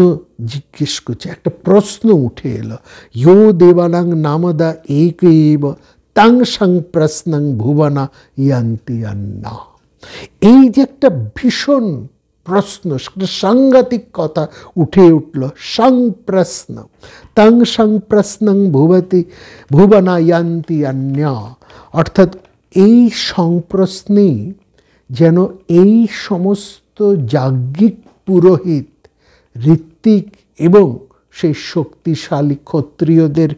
জিজ্ঞেস করছে, একটা প্রশ্ন উঠে এলো, ইয়ো দেবানাং নামদা একৈব তাং সং প্রশ্নং ভুবনা ইয়ান্তি অন্না। এই যে একটা ভীষণ প্রশ্ন, সাংঘাতিক কথা উঠে উঠল, সংপ্রশ্ন তং সংপ্রশ্নং ভুবনা ইয়ান্তি অন্যা। অর্থাৎ এই সংপ্রশ্নেই যেন এই সমস্ত যাজ্ঞিক পুরোহিত, ঋত্বিক এবং সেই শক্তিশালী ক্ষত্রিয়দের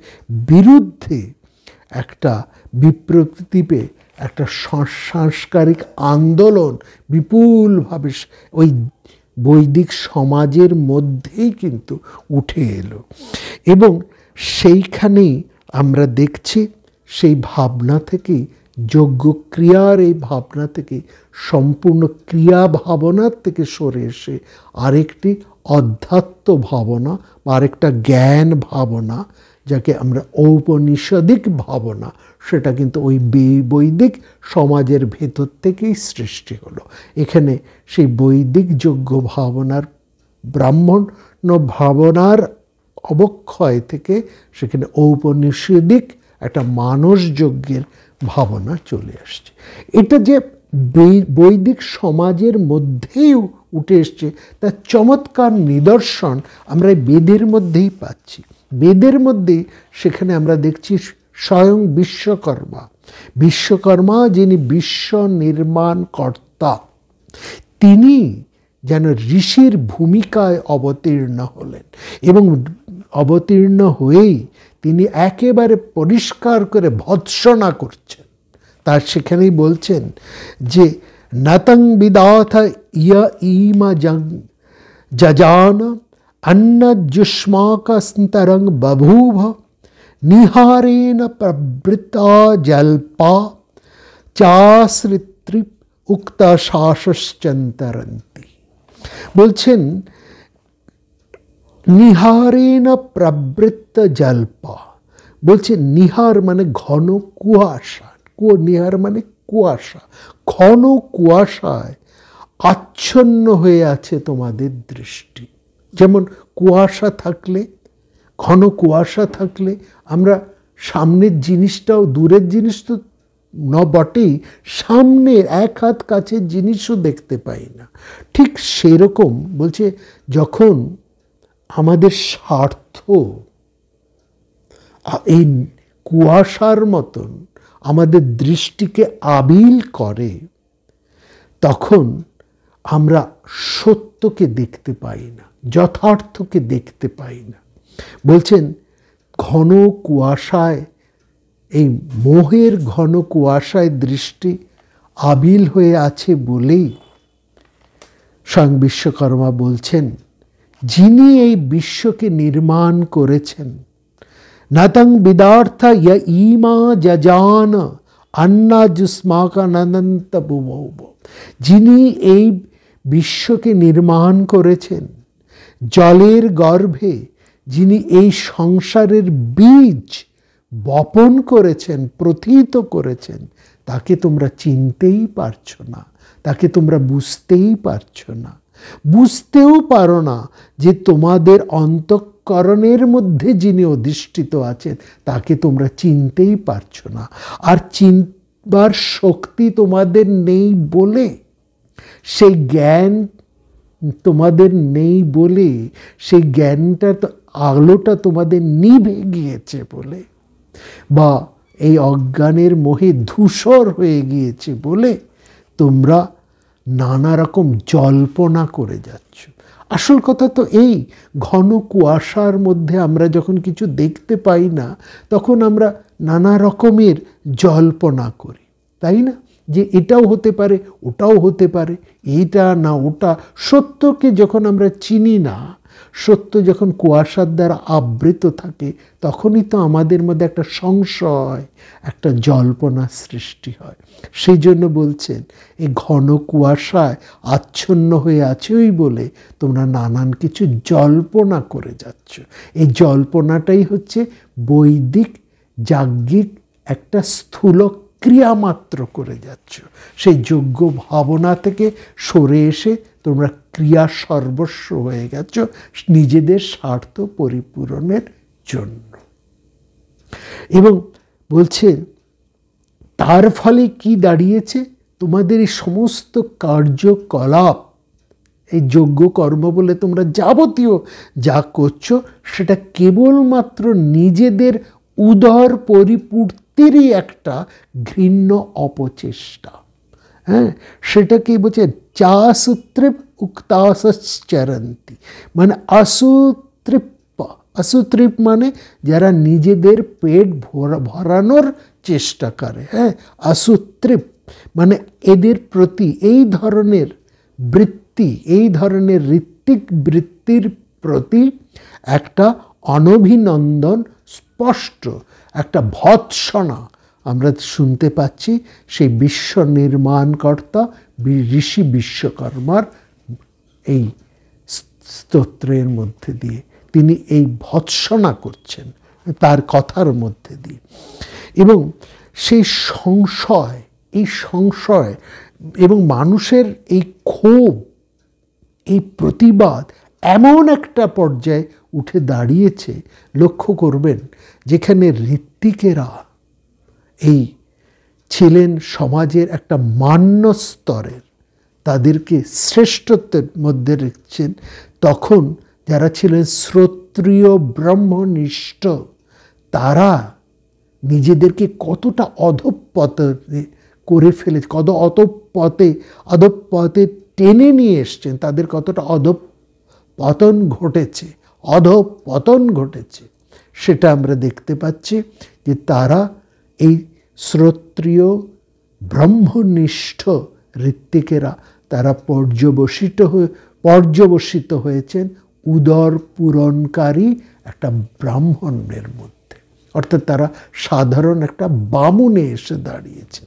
বিরুদ্ধে একটা বিপ্রতীপে একটা সাংস্কারিক আন্দোলন বিপুলভাবে ওই বৈদিক সমাজের মধ্যেই কিন্তু উঠে এলো। এবং সেইখানেই আমরা দেখছি সেই ভাবনা থেকেই, যজ্ঞক্রিয়ার এই ভাবনা থেকে, সম্পূর্ণ ক্রিয়া ভাবনার থেকে সরে এসে আরেকটি অধ্যাত্ম ভাবনা বা আরেকটা জ্ঞান ভাবনা, যাকে আমরা ঔপনিষদিক ভাবনা, সেটা কিন্তু ওই বৈদিক সমাজের ভেতর থেকেই সৃষ্টি হলো। এখানে সেই বৈদিক যজ্ঞ ভাবনার, ব্রাহ্মণ ভাবনার অবক্ষয় থেকে সেখানে ঔপনিষদিক একটা মানস যজ্ঞের ভাবনা চলে আসছে। এটা যে বৈদিক সমাজের মধ্যেই উঠে এসছে তার চমৎকার নিদর্শন আমরা বেদের মধ্যেই পাচ্ছি। বেদের মধ্যে সেখানে আমরা দেখছি স্বয়ং বিশ্বকর্মা যিনি বিশ্ব নির্মাণ কর্তা, তিনি যেন ঋষির ভূমিকায় অবতীর্ণ হলেন এবং অবতীর্ণ হয়েই তিনি একেবারে পরিষ্কার করে ভৎসনা করছেন। তার সেখানেই বলছেন যে নতং বিদাথ ইয়া ইমা যজান अन्नजुष्माकस्तरं बभूव निहारेण प्रवृत्ता जल्पा चाश्रित्री उक्ता शासश्चन्तरन्ति। বলছেন নিহারেণ প্রবৃত্ত জল্পা, বলছে নিহার মানে ঘন কুয়াশা, নিহার মানে কুয়াশা, ঘন কুয়াশায় আচ্ছন্ন হয়ে আছে তোমাদের দৃষ্টি। যেমন কুয়াশা থাকলে, ঘন কুয়াশা থাকলে আমরা সামনের জিনিসটাও, দূরের জিনিস তো বটেই, সামনের এক হাত কাছের জিনিসও দেখতে পাই না। ঠিক সেরকম বলছে, যখন আমাদের স্বার্থ এই কুয়াশার মতন আমাদের দৃষ্টিকে আবিল করে, তখন আমরা সত্যকে দেখতে পাই না, যথার্থকে দেখতে পাই না। বলছেন ঘন কুয়াশায়, এই মোহের ঘন কুয়াশায় দৃষ্টি আবিল হয়ে আছে বলেই স্বয়ং বিশ্বকর্মা বলছেন, যিনি এই বিশ্বকে নির্মাণ করেছেন, নতং বিদার্থ ইয়া ইমা যজান আন্না যুস্মাকানন্ত বুভৌব, যিনি এই বিশ্বকে নির্মাণ করেছেন, জলের গর্ভে যিনি এই সংসারের বীজ বপন করেছেন, প্রথিত করেছেন, তাকে তোমরা চিনতেই পারছো না, তাকে তোমরা বুঝতেই পারছো না। বুঝতেও পারো না যে তোমাদের অন্তঃকরণের মধ্যে যিনি অধিষ্ঠিত আছেন তাকে তোমরা চিনতেই পারছো না। আর চিনবার শক্তি তোমাদের নেই বলে, সেই জ্ঞান তোমাদের নেই বলে, সেই জ্ঞানটা আলোটা তোমাদের নিভে গিয়েছে বলে, বা এই অজ্ঞানের মোহে ধূসর হয়ে গিয়েছে বলে তোমরা নানা রকম জল্পনা করে যাচ্ছ। আসল কথা তো এই, ঘন কুয়াশার মধ্যে আমরা যখন কিছু দেখতে পাই না, তখন আমরা নানা রকমের জল্পনা করি, তাই না? যে এটাও হতে পারে, ওটাও হতে পারে, এইটা না ওটা। সত্যকে যখন আমরা চিনি না, সত্য যখন কুয়াশার দ্বারা আবৃত থাকে, তখনই তো আমাদের মধ্যে একটা সংশয়, একটা জল্পনা সৃষ্টি হয়। সেই জন্য বলছেন, এই ঘন কুয়াশায় আচ্ছন্ন হয়ে আছোই বলে তোমরা নানান কিছু জল্পনা করে যাচ্ছ। এই জল্পনাটাই হচ্ছে বৈদিক যাজ্ঞিক একটা স্থূল ক্রিয়া মাত্র করে যাচ্ছ। সেই যোগ্য ভাবনা থেকে সরে এসে তোমরা ক্রিয়া সর্বস্ব হয়ে গেছ নিজেদের স্বার্থ পরিপূরণের জন্য। এবং বলছে তার ফলে কি দাঁড়িয়েছে, তোমাদের এই সমস্ত কার্যকলাপ, এই যোগ্য কর্ম বলে তোমরা যাবতীয় যা করছো, সেটা কেবলমাত্র নিজেদের উদর পরিপূর্তিরই একটা ঘৃণ্য অপচেষ্টা। হ্যাঁ, সেটাকেই বলছে চাসুতৃপ উক্তাসশ্চরন্তি, মানে আসুতৃপ মানে যারা নিজেদের পেট ভরানোর চেষ্টা করে। হ্যাঁ, আসুতৃপ মানে এদের প্রতি এই ধরনের বৃত্তি, এই ধরনের ঋত্বিক বৃত্তির প্রতি একটা অনভিনন্দন, স্পষ্ট একটা ভৎসনা আমরা শুনতে পাচ্ছি সেই বিশ্ব নির্মাণকর্তা ঋষি বিশ্বকর্মার এই স্তোত্রের মধ্যে দিয়ে। তিনি এই ভৎসনা করছেন তার কথার মধ্যে দিয়ে। এবং সেই সংশয়, এই সংশয় এবং মানুষের এই ক্ষোভ, এই প্রতিবাদ এমন একটা পর্যায়ে উঠে দাঁড়িয়েছে, লক্ষ্য করবেন, যেখানে ঋত্বিকেরা এই ছিলেন সমাজের একটা মান্য স্তরের, তাদেরকে শ্রেষ্ঠত্বের মধ্যে রেখেছেন। তখন যারা ছিলেন শ্রোত্রিয় ব্রহ্মনিষ্ঠ, তারা নিজেদেরকে কতটা অধঃপতনে করে ফেলেছে, কত অধঃপথে টেনে নিয়ে এসছেন, তাদের কতটা অধঃপতন ঘটেছে সেটা আমরা দেখতে পাচ্ছি। যে তারা এই শ্রোত্রিয় ব্রহ্মনিষ্ঠ ঋত্বিকেরা তারা পর্যবসিত হয়েছেন উদর পূরণকারী একটা ব্রাহ্মণের মধ্যে, অর্থাৎ তারা সাধারণ একটা বামুনে এসে দাঁড়িয়েছেন।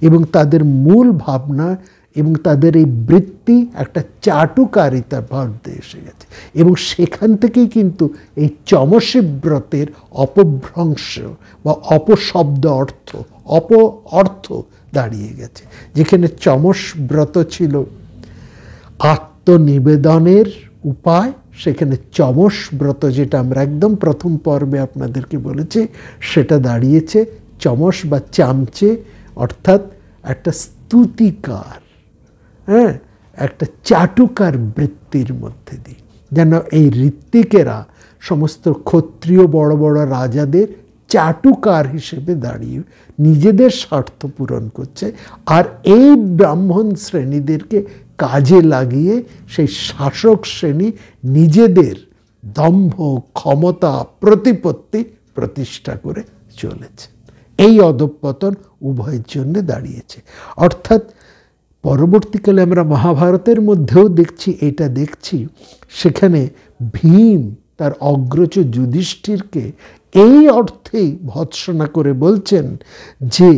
এবং তাদের মূল ভাবনা এবং তাদের এই বৃত্তি একটা চাটুকারিতার মধ্যে এসে গেছে। এবং সেখান থেকেই কিন্তু এই চমসী ব্রতের অপভ্রংশ বা অপশব্দ অর্থ দাঁড়িয়ে গেছে। যেখানে চমস ব্রত ছিল আত্মনিবেদনের উপায়, সেখানে চমস ব্রত, যেটা আমরা একদম প্রথম পর্বে আপনাদেরকে বলেছি, সেটা দাঁড়িয়েছে চমস বা চামচে অর্থাৎ একটা স্তুতিকার, হ্যাঁ, একটা চাটুকার বৃত্তির মধ্যে দিয়ে, যেন এই ঋত্বিকেরা সমস্ত ক্ষত্রিয় বড় বড় রাজাদের চাটুকার হিসেবে দাঁড়িয়ে নিজেদের স্বার্থ পূরণ করছে, আর এই ব্রাহ্মণ শ্রেণীদেরকে কাজে লাগিয়ে সেই শাসক শ্রেণী নিজেদের দম্ভ, ক্ষমতা, প্রতিপত্তি প্রতিষ্ঠা করে চলেছে। এই অধঃপতন উভয়ের জন্য দাঁড়িয়েছে। অর্থাৎ পরবর্তীকালে আমরা মহাভারতের মধ্যেও দেখছি সেখানে ভীম তার অগ্রজ যুধিষ্ঠিরকে এই অর্থেই ভৎসনা করে বলছেন যে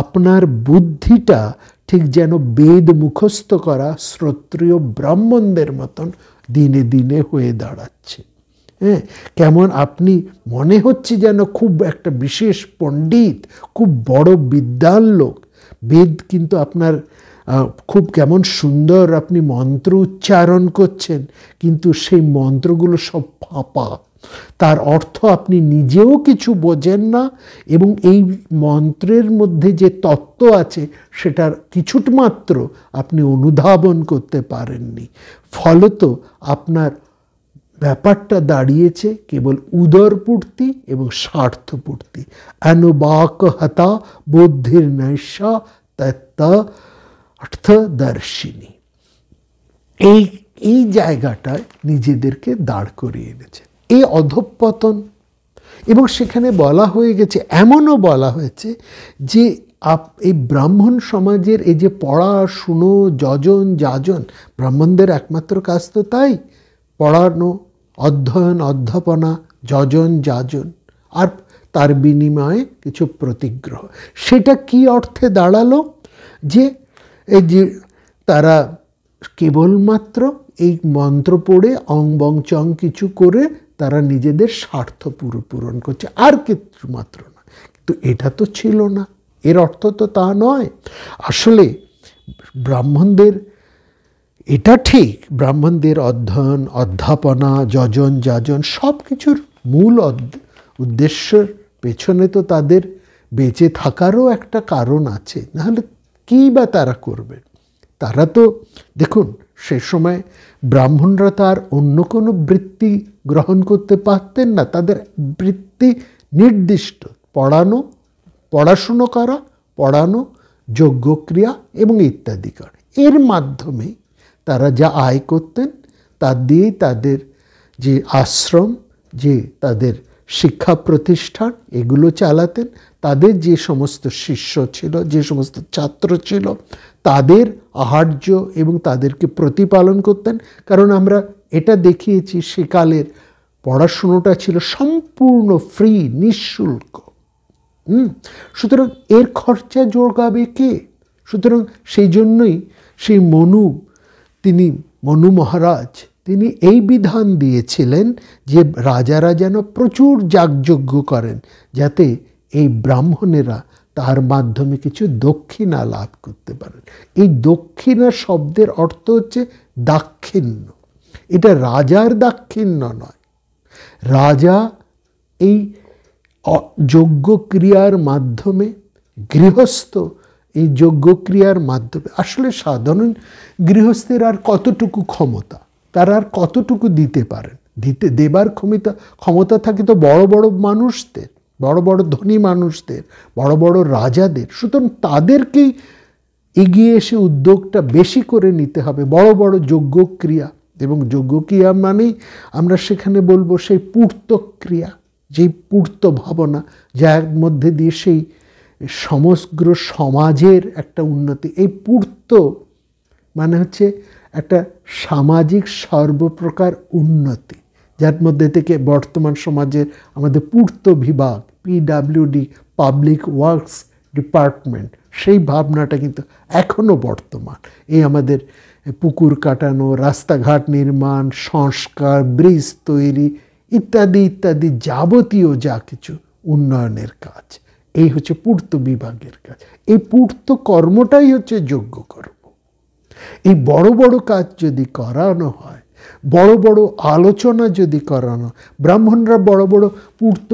আপনার বুদ্ধিটা ঠিক যেন বেদ মুখস্থ করা শ্রোত্রিয় ব্রাহ্মণদের মতন দিনে দিনে হয়ে দাঁড়াচ্ছে। হ্যাঁ, কেমন আপনি মনে হচ্ছে যেন খুব একটা বিশেষ পণ্ডিত, খুব বড় বিদ্যান লোক, বেদ কিন্তু আপনার খুব কেমন সুন্দর আপনি মন্ত্র উচ্চারণ করছেন, কিন্তু সেই মন্ত্রগুলো সব ফাঁপা, তার অর্থ আপনি নিজেও কিছু বোঝেন না, এবং এই মন্ত্রের মধ্যে যে তত্ত্ব আছে সেটার কিছুটা মাত্র আপনি অনুধাবন করতে পারেননি। ফলত আপনার ব্যাপারটা দাঁড়িয়েছে কেবল উদরপূর্তি এবং স্বার্থপূর্তি। অনুবাক হতা বুদ্ধির নৈশা তত্ত্ব অর্থদর্শিনী। এই জায়গাটায় নিজেদেরকে দাঁড় করিয়ে এনেছে এই অধঃপতন। এবং সেখানে বলা হয়ে গেছে, এমনও বলা হয়েছে যে এই ব্রাহ্মণ সমাজের এই যে পড়াশুনো, যজন যাজন, ব্রাহ্মণদের একমাত্র কাজ তো তাই, পড়ানো, অধ্যয়ন, অধ্যাপনা, যজন যাজন, আর তার বিনিময়ে কিছু প্রতিগ্রহ। সেটা কি অর্থে দাঁড়ালো? যে এই যে তারা কেবলমাত্র এই মন্ত্র পড়ে অং বং চং কিছু করে তারা নিজেদের স্বার্থ পূরণ করছে, আর কিছু মাত্র না। কিন্তু এটা তো ছিল না, এর অর্থ তো তা নয়। আসলে ব্রাহ্মণদের, এটা ঠিক, ব্রাহ্মণদের অধ্যয়ন, অধ্যাপনা, যজন যাজন সব কিছুর মূল উদ্দেশ্যের পেছনে তো তাদের বেঁচে থাকারও একটা কারণ আছে, নাহলে কী বা তারা করবে? তারা তো দেখুন, সে সময় ব্রাহ্মণরা তার অন্য কোনো বৃত্তি গ্রহণ করতে পারতেন না। তাদের বৃত্তি নির্দিষ্ট, পড়াশুনো করা, পড়ানো, যজ্ঞক্রিয়া এবং ইত্যাদি করা। এর মাধ্যমে তারা যা আয় করতেন তা দিয়েই তাদের যে আশ্রম, যে তাদের শিক্ষা প্রতিষ্ঠান, এগুলো চালাতেন। তাদের যে সমস্ত শিষ্য ছিল, যে সমস্ত ছাত্র ছিল, তাদের আহার্য এবং তাদেরকে প্রতিপালন করতেন। কারণ আমরা এটা দেখিয়েছি, সেকালের পড়াশুনোটা ছিল সম্পূর্ণ ফ্রি, নিঃশুল্ক। সুতরাং এর খরচা যোগাবে কে? সুতরাং সেই জন্যই সেই মনু মহারাজ তিনি এই বিধান দিয়েছিলেন যে রাজারা যেন প্রচুর যাগযজ্ঞ করেন, যাতে এই ব্রাহ্মণেরা তার মাধ্যমে কিছু দক্ষিণা লাভ করতে পারেন। এই দক্ষিণা শব্দের অর্থ হচ্ছে দাক্ষিণ্য। এটা রাজার দাক্ষিণ্য নয়। রাজা এই যজ্ঞক্রিয়ার মাধ্যমে, গৃহস্থ এই যজ্ঞক্রিয়ার মাধ্যমে, আসলে সাধারণ গৃহস্থের আর কতটুকু ক্ষমতা, তারা আর কতটুকু দিতে পারেন? দেবার ক্ষমতা থাকে তো বড় বড় মানুষদের, বড় বড় ধনী মানুষদের, বড় বড় রাজাদের। সুতরাং তাদেরকেই এগিয়ে এসে উদ্যোগটা বেশি করে নিতে হবে, বড় বড় যজ্ঞক্রিয়া। এবং যজ্ঞক্রিয়া মানেই আমরা সেখানে বলবো সেই পূর্তক্রিয়া, যেই পূর্ত ভাবনা, যার মধ্যে দিয়ে সেই সমগ্র সমাজের একটা উন্নতি। এই পূর্ত মানে হচ্ছে একটা সামাজিক সর্বপ্রকার উন্নতি, যার মধ্যে থেকে বর্তমান সমাজের আমাদের পূর্ত বিভাগ, PWD, পাবলিক ওয়ার্কস ডিপার্টমেন্ট, সেই ভাবনাটা কিন্তু এখনও বর্তমান। এই আমাদের পুকুর কাটানো, রাস্তাঘাট নির্মাণ, সংস্কার, ব্রিজ তৈরি ইত্যাদি ইত্যাদি যাবতীয় যা কিছু উন্নয়নের কাজ, এই হচ্ছে পূর্ত বিভাগের কাজ। এই পূর্ত কর্মটাই হচ্ছে যোগ্য কর্ম। এই বড় বড় কাজ যদি করানো হয়, বড় বড় আলোচনা যদি করানো, ব্রাহ্মণরা বড় বড় পূর্ত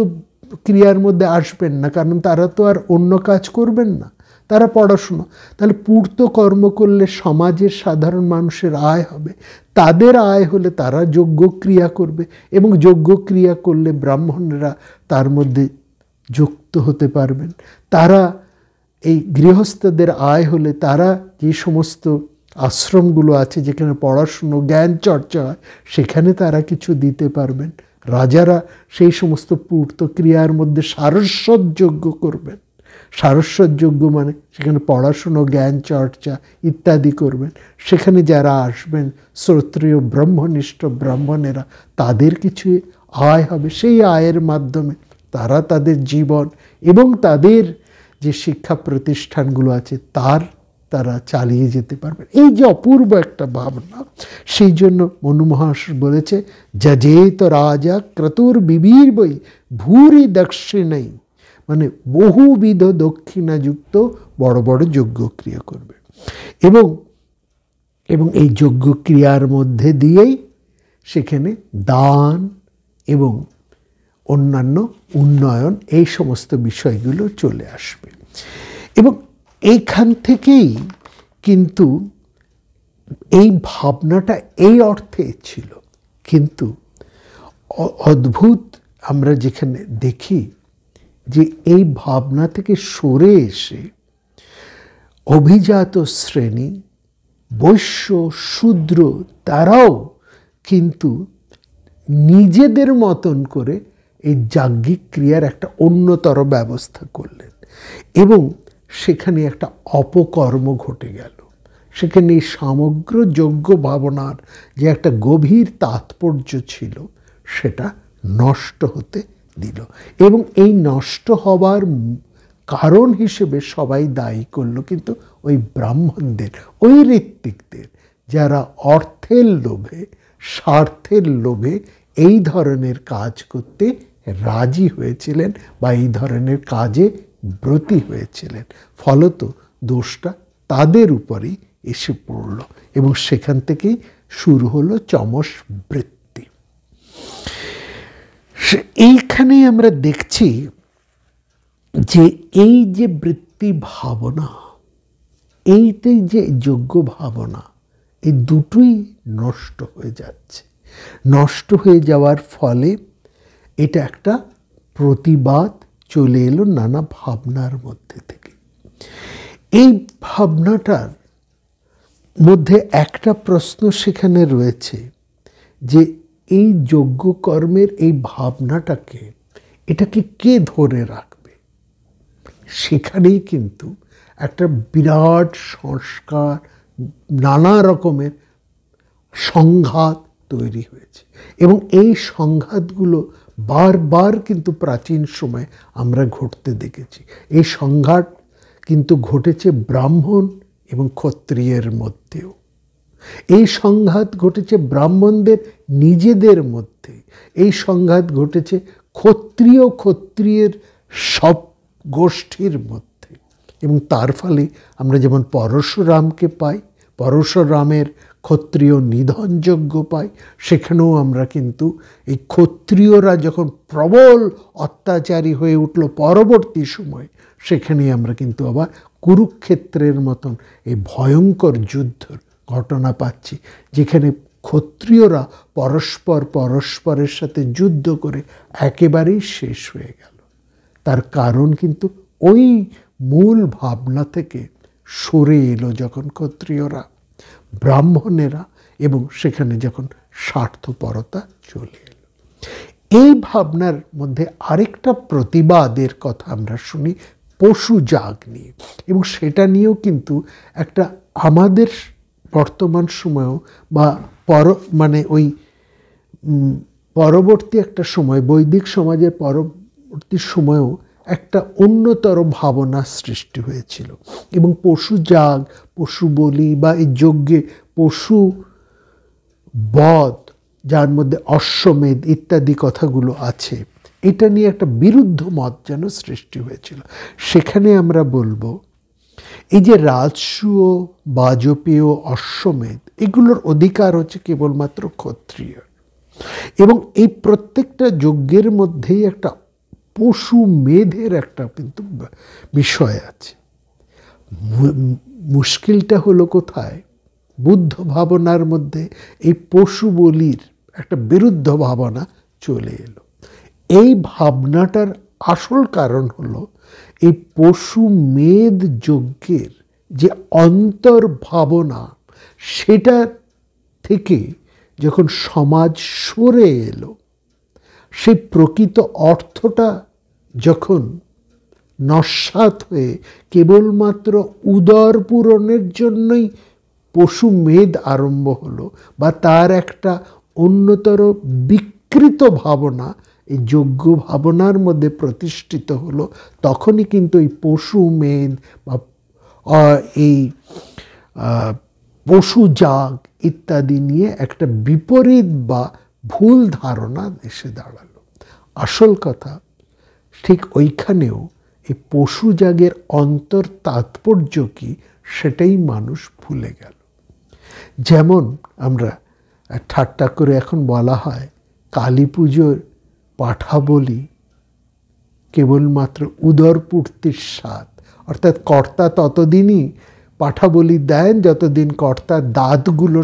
ক্রিয়ার মধ্যে আসবেন না, কারণ তারা তো আর অন্য কাজ করবেন না। তারা পড়াশুনো। তাহলে পূর্ত কর্ম করলে সমাজের সাধারণ মানুষের আয় হবে, তাদের আয় হলে তারা যজ্ঞ ক্রিয়া করবে, এবং যজ্ঞ ক্রিয়া করলে ব্রাহ্মণরা তার মধ্যে যুক্ত হতে পারবেন। তারা এই গৃহস্থদের আয় হলে তারা যে সমস্ত আশ্রমগুলো আছে যেখানে পড়াশুনো জ্ঞান চর্চা হয় সেখানে তারা কিছু দিতে পারবেন। রাজারা সেই সমস্ত পূর্ত ক্রিয়ার মধ্যে সারস্বত যজ্ঞ করবেন। সারস্বত যজ্ঞ মানে সেখানে পড়াশুনো জ্ঞান চর্চা ইত্যাদি করবেন। সেখানে যারা আসবেন শ্রোত্রিয় ব্রহ্মনিষ্ঠ ব্রাহ্মণেরা, তাদের কিছু আয় হবে। সেই আয়ের মাধ্যমে তারা তাদের জীবন এবং তাদের যে শিক্ষা প্রতিষ্ঠানগুলো আছে তারা চালিয়ে যেতে পারবেন। এই যে অপূর্ব একটা ভাবনা, সেই জন্য মনু মহাশয় বলেছে, যজেত রাজা ক্রতুর বিবীর বই ভূরি দক্ষিণাই, মানে বহুবিধ দক্ষিণাযুক্ত বড় বড় যজ্ঞক্রিয়া করবে, এবং এই যজ্ঞক্রিয়ার মধ্যে দিয়েই সেখানে দান এবং অন্যান্য উন্নয়ন এই সমস্ত বিষয়গুলো চলে আসবে। এবং এইখান থেকেই কিন্তু এই ভাবনাটা এই অর্থে ছিল। কিন্তু অদ্ভুত আমরা যেখানে দেখি যে এই ভাবনা থেকে সরে এসে অভিজাত শ্রেণী, বৈশ্য, শূদ্র, তারাও কিন্তু নিজেদের মতন করে এই যাজ্ঞিক ক্রিয়ার একটা অন্যতর ব্যবস্থা করলেন, এবং সেখানে একটা অপকর্ম ঘটে গেল। সেখানে এই সমগ্র যজ্ঞ ভাবনার যে একটা গভীর তাৎপর্য ছিল সেটা নষ্ট হতে দিল, এবং এই নষ্ট হবার কারণ হিসেবে সবাই দায়ী করলো কিন্তু ওই ব্রাহ্মণদের, ওই ঋত্বিকদের, যারা অর্থের লোভে, স্বার্থের লোভে এই ধরনের কাজ করতে রাজি হয়েছিলেন বা এই ধরনের কাজে ব্রতী হয়েছিলেন। ফলত দোষটা তাদের উপরেই এসে পড়ল, এবং সেখান থেকেই শুরু হলো চমস বৃত্তি। এইখানেই আমরা দেখছি যে এই যে বৃত্তি ভাবনা, এইটাই যে যোগ্য ভাবনা, এই দুটোই নষ্ট হয়ে যাচ্ছে। নষ্ট হয়ে যাওয়ার ফলে এটা একটা প্রতিবাদ চলে এলো নানা ভাবনার মধ্যে থেকে। এই ভাবনাটার মধ্যে একটা প্রশ্ন সেখানে রয়েছে যে এই যজ্ঞ কর্মের এই ভাবনাটাকে, এটাকে কে ধরে রাখবে? সেখানেই কিন্তু একটা বিরাট সংস্কার, নানা রকমের সংঘাত তৈরি হয়েছে, এবং এই সংঘাতগুলো বারবার কিন্তু প্রাচীন সময়ে আমরা ঘটতে দেখেছি। এই সংঘাত কিন্তু ঘটেছে ব্রাহ্মণ এবং ক্ষত্রিয়ের মধ্যেও। এই সংঘাত ঘটেছে ব্রাহ্মণদের নিজেদের মধ্যে, এই সংঘাত ঘটেছে ক্ষত্রিয়ের সব গোষ্ঠীর মধ্যে, এবং তার ফলে আমরা যেমন পরশুরামকে পাই, পরশুরামের ক্ষত্রিয় নিধনযজ্ঞ পাই, সেখানেও আমরা কিন্তু এই ক্ষত্রিয়রা যখন প্রবল অত্যাচারী হয়ে উঠল পরবর্তী সময়ে, সেখানে আমরা কিন্তু আবার কুরুক্ষেত্রের মতন এই ভয়ঙ্কর যুদ্ধের ঘটনা পাচ্ছি, যেখানে ক্ষত্রিয়রা পরস্পরের সাথে যুদ্ধ করে একেবারেই শেষ হয়ে গেল। তার কারণ কিন্তু ওই মূল ভাবনা থেকে সরে এলো যখন ক্ষত্রিয়রা, ব্রাহ্মণেরা, এবং সেখানে যখন স্বার্থপরতা চলে এলো। এই ভাবনার মধ্যে আরেকটা প্রতিবাদের কথা আমরা শুনি পশু যাগ নিয়ে, এবং সেটা নিয়েও কিন্তু একটা আমাদের বর্তমান সময়েও বা ওই পরবর্তী একটা সময়, বৈদিক সমাজের পরবর্তী সময়েও একটা অন্যতর ভাবনা সৃষ্টি হয়েছিল, এবং পশু যাগ, পশু বলি বা এই যজ্ঞে পশু বধ, যার মধ্যে অশ্বমেধ ইত্যাদি কথাগুলো আছে, এটা নিয়ে একটা বিরুদ্ধ মত যেন সৃষ্টি হয়েছিল। সেখানে আমরা বলবো এই যে রাজসূয়, বাজপেয়, অশ্বমেধ, এগুলোর অধিকার হচ্ছে কেবলমাত্র ক্ষত্রিয়, এবং এই প্রত্যেকটা যজ্ঞের মধ্যেই একটা পশু মেধের একটা কিন্তু বিষয় আছে। মুশকিলটা হলো কোথায়? বুদ্ধ ভাবনার মধ্যে এই পশু বলির একটা বিরুদ্ধ ভাবনা চলে এলো। এই ভাবনাটার আসল কারণ হলো এই পশু মেদ যজ্ঞের যে অন্তর ভাবনা, সেটা থেকে যখন সমাজ সরে এলো, সেই প্রকৃত অর্থটা যখন নস্যাৎ হয়ে কেবলমাত্র উদর পূরণের জন্যই পশু মেদ আরম্ভ হলো, বা তার একটা অন্যতর বিকৃত ভাবনা এই যজ্ঞ ভাবনার মধ্যে প্রতিষ্ঠিত হলো, তখনই কিন্তু এই পশু মেদ বা এই পশু যাগ ইত্যাদি নিয়ে একটা বিপরীত বা ভুল ধারণা এসে দাঁড়ালো। আসল কথা ঠিক ওইখানেও এই পশু যাগের অন্তর তাৎপর্য কি, সেটাই মানুষ ভুলে গেল। যেমন আমরা ঠাট্টা করে এখন বলা হয় কালী পুজোর পাঠা বলি কেবলমাত্র উদরপূর্তির স্বাদ, অর্থাৎ কর্তা ততদিনই পাঠা বলি দেন যতদিন কর্তার দাঁতগুলো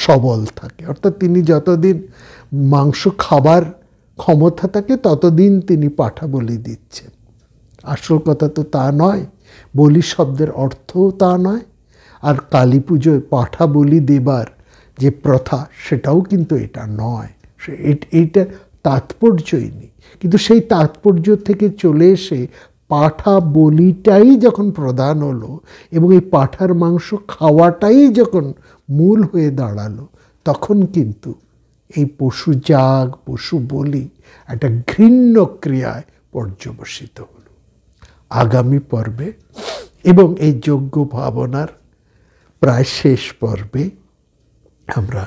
সবল থাকে, অর্থাৎ তিনি যতদিন মাংস খাবার ক্ষমতা থাকে ততদিন তিনি পাঠা বলি দিচ্ছেন। আসল কথা তো তা নয়, বলি শব্দের অর্থও তা নয়। আর কালী পুজোয় পাঠা বলি দেবার যে প্রথা, সেটাও কিন্তু এটা নয়, এইটা তাৎপর্যই নেই। কিন্তু সেই তাৎপর্য থেকে চলে এসে পাঠা বলিটাই যখন প্রধান হলো এবং এই পাঠার মাংস খাওয়াটাই যখন মূল হয়ে দাঁড়ালো, তখন কিন্তু এই পশু যাগ, পশু বলি একটা ঘৃণ্য ক্রিয়ায় পর্যবসিত হলো। আগামী পর্বে এবং এই যজ্ঞ ভাবনার প্রায় শেষ পর্বে আমরা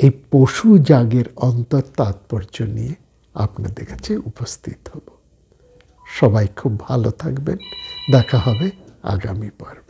এই পশু যাগের অন্তর তাৎপর্য নিয়ে আপনাদের কাছে উপস্থিত হব। সবাই খুব ভালো থাকবেন। দেখা হবে আগামী পর্বে।